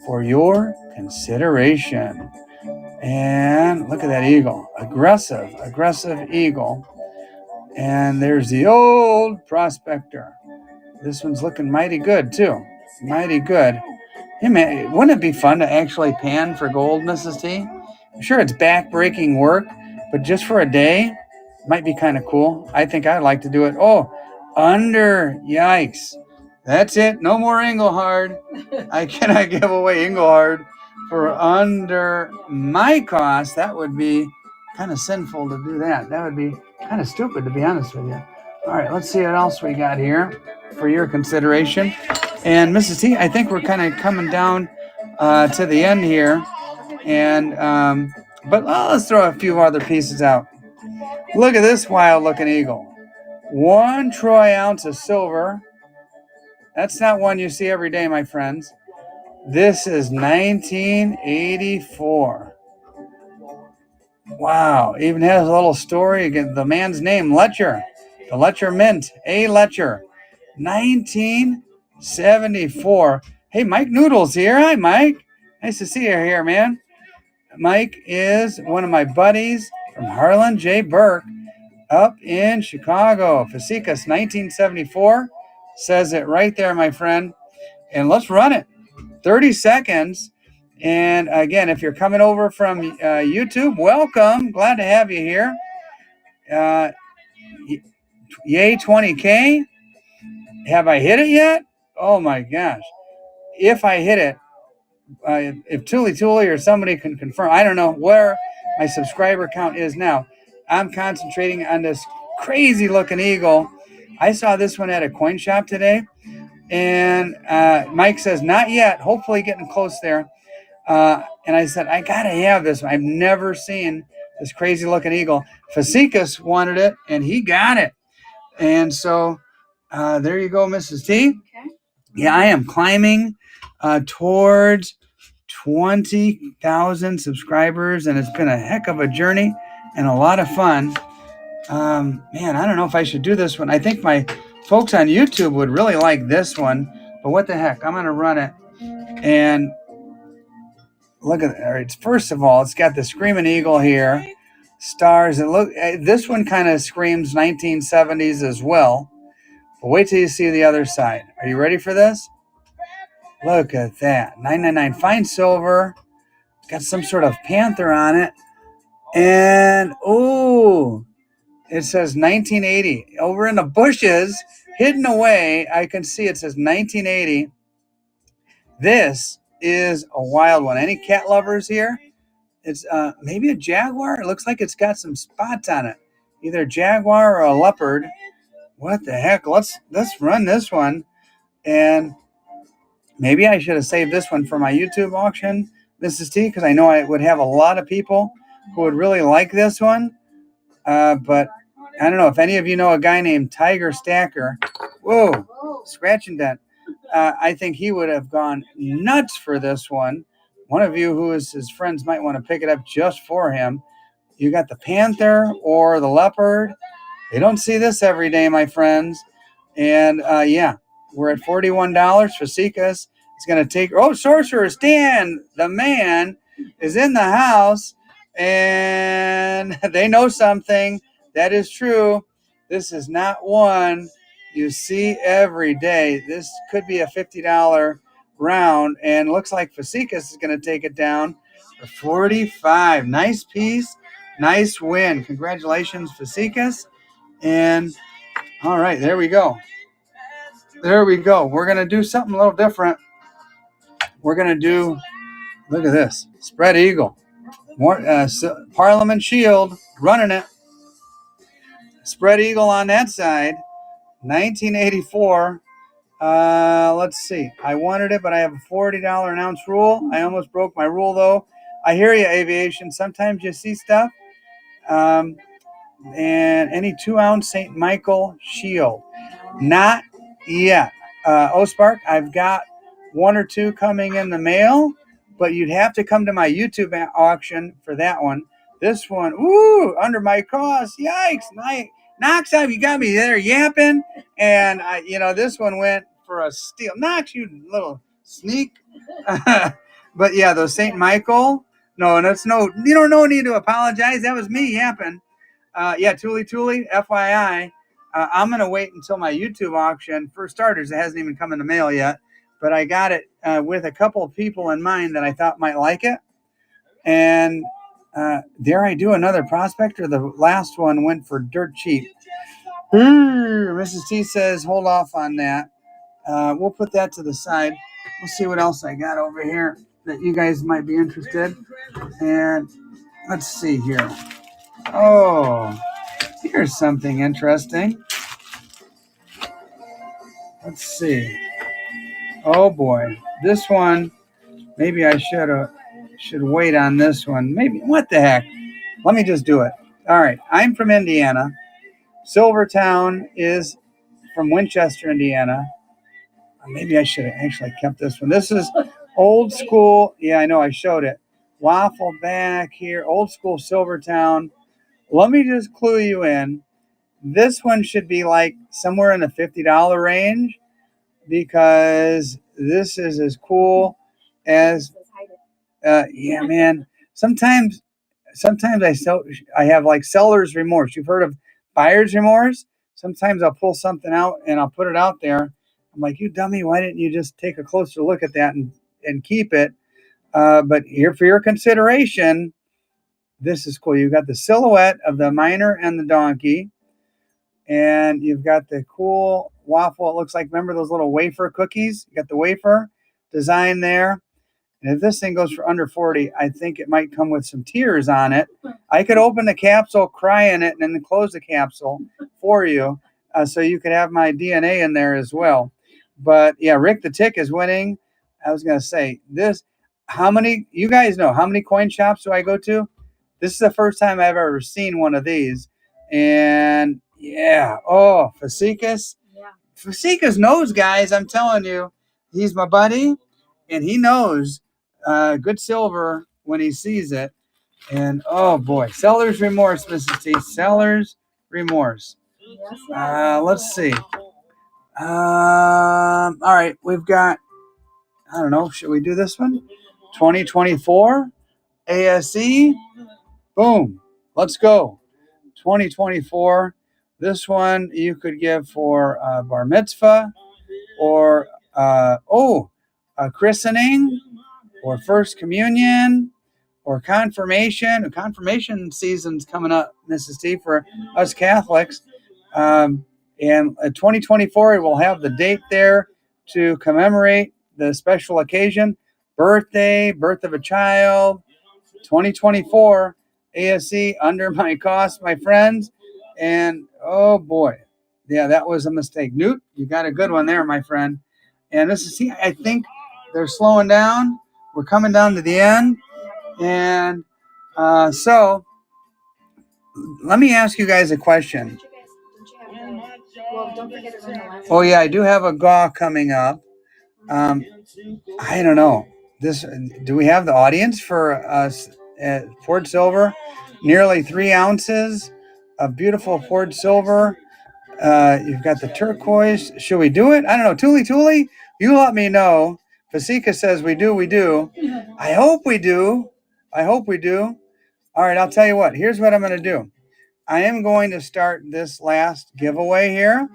for your consideration. And look at that eagle. Aggressive eagle. And there's the old Prospector. This one's looking mighty good, too. Mighty good. Hey, man, wouldn't it be fun to actually pan for gold, Mrs. T? I'm sure it's back-breaking work, but just for a day, might be kind of cool. I think I'd like to do it. Oh, under. Yikes. That's it. No more Engelhard. I cannot give away Engelhard for under my cost. That would be kind of sinful to do that. That would be kind of stupid, to be honest with you. All right, let's see what else we got here for your consideration. And Mrs. T, I think we're kind of coming down to the end here. And but let's throw a few other pieces out. Look at this wild-looking eagle. 1 troy ounce of silver. That's not one you see every day, my friends. This is 1984. Wow. Even has a little story. Again, the man's name, Letcher. The Letcher Mint. A. Letcher. 1974. Hey, Mike Noodles here. Hi, Mike. Nice to see you here, man. Mike is one of my buddies from Harlan J. Burke up in Chicago. Facecas 1974. Says it right there, my friend. And let's run it. 30 seconds. And again, if you're coming over from YouTube, welcome. Glad to have you here. Yay, 20K. Have I hit it yet? Oh, my gosh. If I hit it, if Tuli or somebody can confirm, I don't know where my subscriber count is now. I'm concentrating on this crazy-looking eagle. I saw this one at a coin shop today. And Mike says, not yet. Hopefully getting close there. And I said, I got to have this one. I've never seen this crazy looking eagle. Facecas wanted it, and he got it. And so there you go, Mrs. T. Okay. Yeah, I am climbing towards 20,000 subscribers, and it's been a heck of a journey and a lot of fun. Man, I don't know if I should do this one. I think my folks on YouTube would really like this one, but what the heck? I'm going to run it. And look at it. All right, first of all, it's got the Screaming Eagle here. Stars. And look, this one kind of screams 1970s as well. But wait till you see the other side. Are you ready for this? Look at that. 999 fine silver. Got some sort of panther on it. And, oh, it says 1980. Over in the bushes, hidden away, I can see it says 1980. This is a wild one. Any cat lovers here? It's maybe a jaguar. It looks like it's got some spots on it. Either a jaguar or a leopard. What the heck? Let's run this one. And maybe I should have saved this one for my YouTube auction, Mrs. T, because I know I would have a lot of people who would really like this one. But I don't know if any of you know a guy named Tiger Stacker. Whoa, scratch and dent. I think he would have gone nuts for this one. One of you who is his friends might want to pick it up just for him. You got the panther or the leopard. You don't see this every day, my friends. And yeah, we're at $41 for Sekas. It's going to take... Oh, Sorcerer Stan, the man, is in the house. And they know something. That is true. This is not one you see every day. This could be a $50 round, and looks like Fasikas is going to take it down for $45. Nice piece, nice win. Congratulations, Fasikas. And all right, there we go. There we go. We're going to do something a little different. We're going to do, look at this, Spread Eagle. More Parliament Shield running it. Spread Eagle on that side. 1984. Let's see. I wanted it, but I have a $40 an ounce rule. I almost broke my rule, though. I hear you, Aviation. Sometimes you see stuff. And any 2-ounce St. Michael Shield. Not yet. Ospark, I've got 1 or 2 coming in the mail, but you'd have to come to my YouTube auction for that one. This one, ooh, under my cost. Yikes. Knox, you got me there yapping. And, this one went for a steal. Knox, you little sneak. But, yeah, those St. Michael. No, that's you don't no need to apologize. That was me yapping. Yeah, Tuli, FYI. I'm going to wait until my YouTube auction. For starters, it hasn't even come in the mail yet. But I got it with a couple of people in mind that I thought might like it. And dare I do another prospector? The last one went for dirt cheap. Mrs. T says, hold off on that. We'll put that to the side. We'll see what else I got over here that you guys might be interested. And let's see here. Oh, here's something interesting. Let's see. Oh boy, this one. Maybe I should wait on this one. Maybe. What the heck? Let me just do it. All right. I'm from Indiana. Silvertown is from Winchester, Indiana. Maybe I should have actually kept this one. This is old school. Yeah, I know. I showed it. Waffle back here. Old school Silvertown. Let me just clue you in. This one should be like somewhere in the $50 range because this is as cool as, yeah, man. Sometimes I have like seller's remorse. You've heard of buyer's remorse? Sometimes I'll pull something out and I'll put it out there. I'm like, you dummy, why didn't you just take a closer look at that and keep it? But here for your consideration, this is cool. You've got the silhouette of the miner and the donkey. And you've got the cool waffle. It looks like, remember those little wafer cookies? You got the wafer design there. And if this thing goes for under 40, I think it might come with some tears on it. I could open the capsule, cry in it, and then close the capsule for you. So you could have my DNA in there as well. But yeah, Rick the Tick is winning. I was going to say this. You guys know, how many coin shops do I go to? This is the first time I've ever seen one of these. And yeah, oh, Fasikas. Yeah. Fasikas knows, guys. I'm telling you, he's my buddy, and he knows good silver when he sees it. And oh boy, seller's remorse, Mrs. T. Seller's remorse. Yes, Let's see. All right, we've got, I don't know, should we do this one? 2024 ASE. Boom. Let's go. 2024. This one you could give for bar mitzvah or a christening or first communion or confirmation. Confirmation season's coming up, Mrs. T, for us Catholics. And 2024, we'll have the date there to commemorate the special occasion, birthday, birth of a child. 2024 ASE under my cost, my friends. And oh boy, yeah, that was a mistake. Newt, you got a good one there, my friend. And this is, see, I think they're slowing down. We're coming down to the end. And so let me ask you guys a question. Well, don't forget to run the last Oh yeah, I do have a GAW coming up. I don't know. Do we have the audience for us at poured silver? Nearly 3 ounces of beautiful poured silver. You've got the turquoise. Should we do it? I don't know. Thule, you let me know. Fasika says we do. I hope we do. All right, I'll tell you what. Here's what I'm going to do. I am going to start this last giveaway here.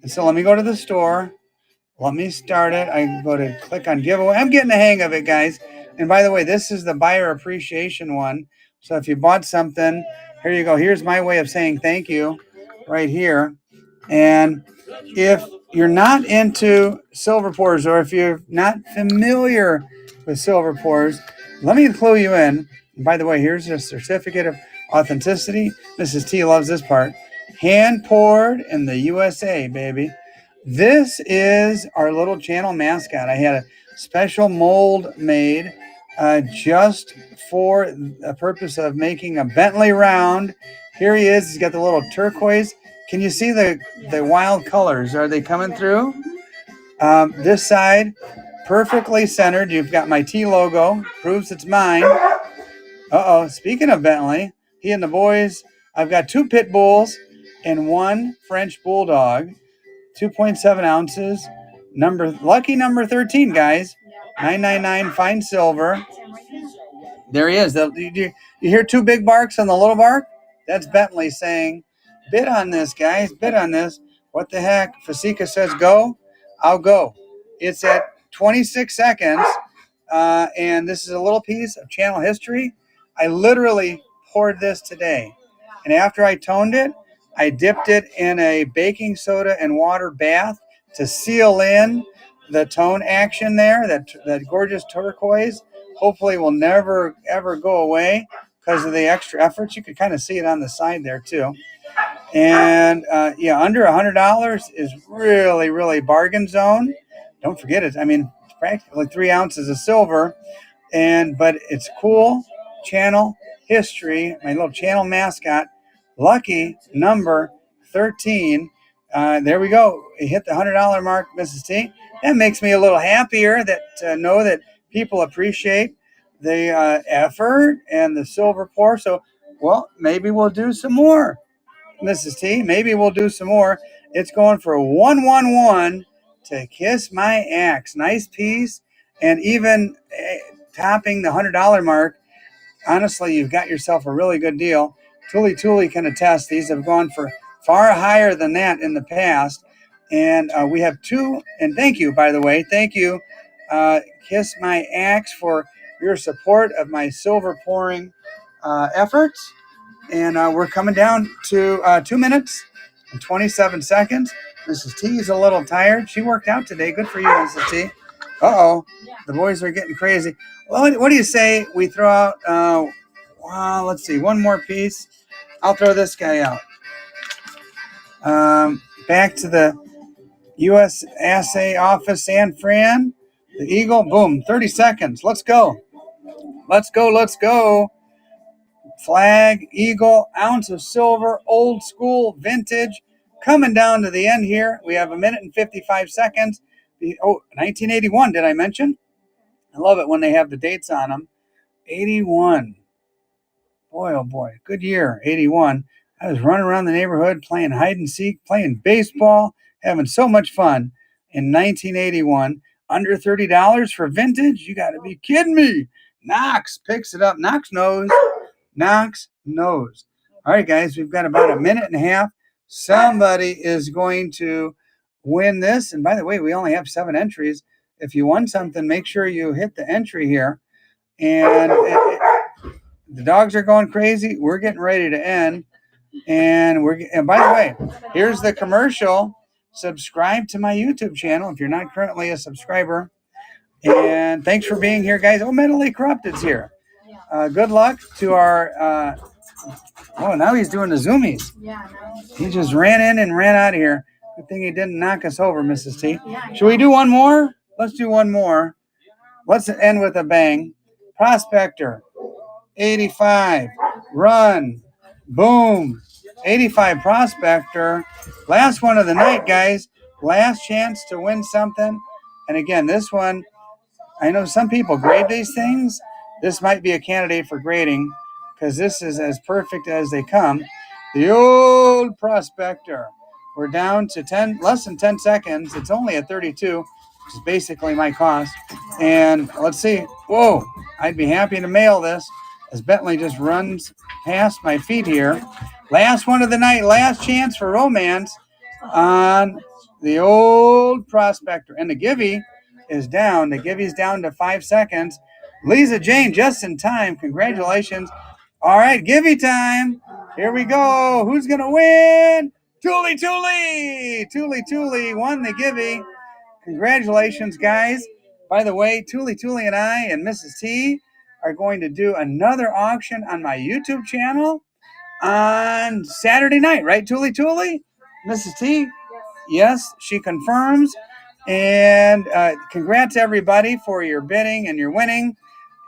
And so let me go to the store. Let me start it. I can go to click on giveaway. I'm getting the hang of it, guys. And by the way, this is the buyer appreciation one. So if you bought something, here you go. Here's my way of saying thank you right here. And if you're not into silver pours or if you're not familiar with silver pours, let me clue you in. And by the way, here's a certificate of authenticity. Mrs. T loves this part. Hand poured in the USA, baby. This is our little channel mascot. I had a special mold made just for the purpose of making a Bentley round. Here he is. He's got the little turquoise. Can you see the wild colors? Are they coming through? This side, perfectly centered. You've got my T logo. Proves it's mine. Uh-oh. Speaking of Bentley, he and the boys, I've got 2 pit bulls and 1 French bulldog. 2.7 ounces. Lucky number 13, guys. 999 fine silver. There he is. You hear 2 big barks on the little bark? That's Bentley saying, bid on this, guys. Bid on this. What the heck? Fasika says go. I'll go. It's at 26 seconds. And this is a little piece of channel history. I literally poured this today. And after I toned it, I dipped it in a baking soda and water bath to seal in the tone action there, that gorgeous turquoise. Hopefully will never, ever go away because of the extra efforts. You can kind of see it on the side there, too. And, under $100 is really, really bargain zone. Don't forget it. I mean, it's practically 3 ounces of silver. But it's cool. Channel history, my little channel mascot. Lucky number 13. There we go. It hit the $100 mark, Mrs. T. That makes me a little happier that know that people appreciate the effort and the silver pour. So, well, maybe we'll do some more, Mrs. T. Maybe we'll do some more. It's going for 111 to kiss my axe. Nice piece. And even topping the $100 mark, honestly, you've got yourself a really good deal. Thule can attest. These have gone for far higher than that in the past. And we have 2. And thank you, by the way. Thank you, Kiss My Axe, for your support of my silver pouring efforts. And we're coming down to 2 minutes and 27 seconds. Mrs. T is a little tired. She worked out today. Good for you, Mrs. T. Uh-oh. The boys are getting crazy. Well, what do you say we throw out, let's see, one more piece. I'll throw this guy out. Back to the U.S. Assay Office, San Fran. The Eagle, boom, 30 seconds. Let's go. Flag, Eagle, ounce of silver, old school, vintage. Coming down to the end here. We have 1 minute and 55 seconds. 1981, did I mention? I love it when they have the dates on them. 81. Boy, oh boy, good year, 81. I was running around the neighborhood playing hide and seek, playing baseball, having so much fun in 1981. Under $30 for vintage? You got to be kidding me. Knox picks it up. Knox knows. Knox knows. All right, guys, we've got about a minute and a half. Somebody is going to win this. And by the way, we only have 7 entries. If you won something, make sure you hit the entry here. And the dogs are going crazy. We're getting ready to end. And by the way, here's the commercial. Subscribe to my YouTube channel if you're not currently a subscriber. And thanks for being here, guys. Oh, Mentally Corrupted's here. Good luck to our. Now he's doing the zoomies. Yeah. He just ran in and ran out of here. Good thing he didn't knock us over, Mrs. T. Should we do one more? Let's do one more. Let's end with a bang. Prospector, 85. Run. Boom. 85 Prospector. Last one of the night, guys. Last chance to win something. And again, this one, I know some people grade these things. This might be a candidate for grading because this is as perfect as they come. The old Prospector. We're down to less than 10 seconds. It's only at 32, which is basically my cost. And let's see. Whoa, I'd be happy to mail this as Bentley just runs past my feet here. Last one of the night, last chance for romance on the old Prospector. And the Givey is down. The Givey's down to 5 seconds. Lisa Jane, just in time. Congratulations. All right, Givey time. Here we go. Who's going to win? Tuli Tuli. Tuli Tuli won the Givey. Congratulations, guys. By the way, Tuli Tuli and I and Mrs. T are going to do another auction on my YouTube channel on Saturday night, right, Tuli Tuli? Mrs. T? Yes, she confirms. And congrats, everybody, for your bidding and your winning.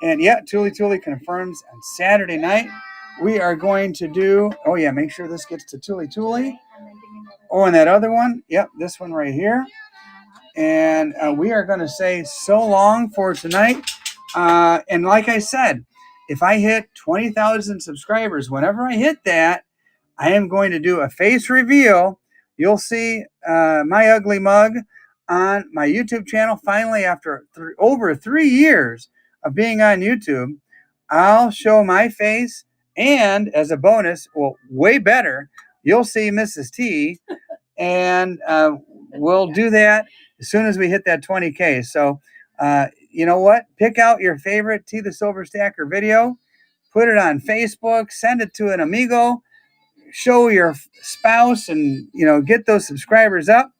And yeah, Tuli Tuli confirms on Saturday night. We are going to do, make sure this gets to Tuli Tuli. Oh, and that other one, this one right here. And we are going to say so long for tonight. And like I said, if I hit 20,000 subscribers, whenever I hit that, I am going to do a face reveal. You'll see my ugly mug on my YouTube channel. Finally, after over 3 years of being on YouTube, I'll show my face. And as a bonus, way better, you'll see Mrs. T. And we'll do that as soon as we hit that 20K. So, you know what? Pick out your favorite T the Silver Stacker video, put it on Facebook, send it to an amigo, show your spouse, and, get those subscribers up.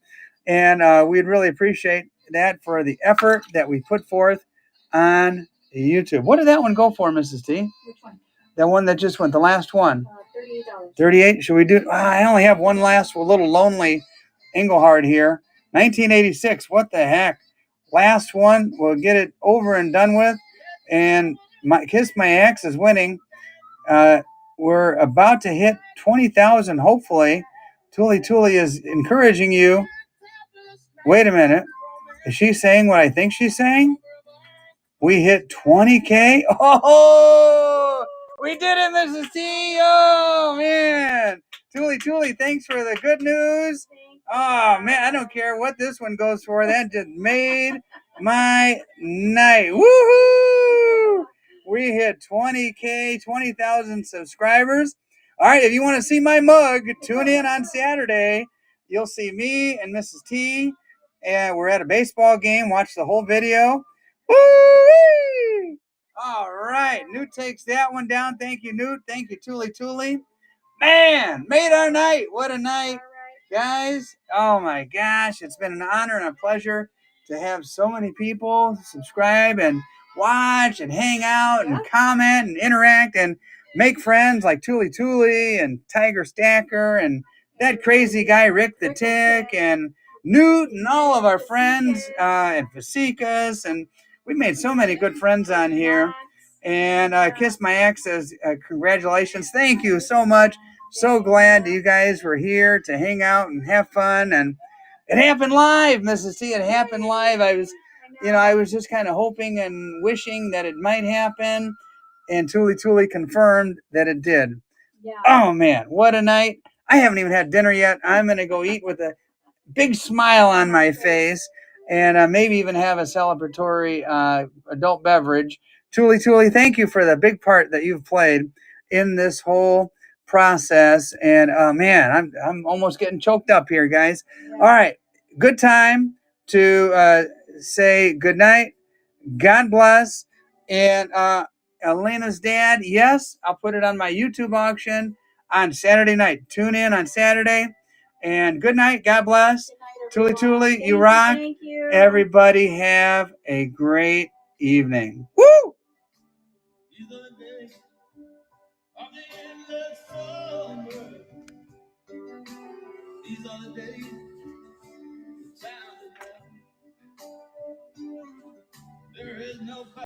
And we'd really appreciate that for the effort that we put forth on YouTube. What did that one go for, Mrs. T? Which one? That one that just went, the last one. $38. 38. Should we do? I only have one last little lonely Engelhard here. 1986. What the heck? Last one. We'll get it over and done with. And Kiss My Ex is winning. We're about to hit 20,000, hopefully. Tuli Tuli is encouraging you. Wait a minute. Is she saying what I think she's saying? We hit 20K. Oh, we did it, Mrs. T. Oh, man. Tuli Tuli, thanks for the good news. Oh, man, I don't care what this one goes for. That just made my night. Woohoo! We hit 20K, 20,000 subscribers. All right, if you want to see my mug, tune in on Saturday. You'll see me and Mrs. T. And we're at a baseball game. Watch the whole video. Woo-wee! All right. Newt takes that one down. Thank you, Newt. Thank you, Tuli Tuli. Man, made our night. What a night, guys. Oh, my gosh. It's been an honor and a pleasure to have so many people subscribe and watch and hang out and comment and interact and make friends like Tuli Tuli and Tiger Stacker and that crazy guy, Rick the Tick, and Newt and all of our friends and Fasikas. And we made so many good friends on here. And Kiss My Ex says, congratulations. Thank you so much. So glad you guys were here to hang out and have fun. And it happened live, Mrs. T. It happened live. I I was just kind of hoping and wishing that it might happen. And Tuli confirmed that it did. Yeah. Oh, man, what a night. I haven't even had dinner yet. I'm going to go eat with a big smile on my face and maybe even have a celebratory adult beverage. Tuli, thank you for the big part that you've played in this whole process. And man, I'm almost getting choked up here, guys. Yeah. All right, good time to say good night. God bless. And Elena's dad, yes, I'll put it on my YouTube auction on Saturday night. Tune in on Saturday. And good night. God bless. Good night, Tuli, everyone. you rock. Thank you. Everybody have a great evening. Woo! These are the days of the endless summer. These are the days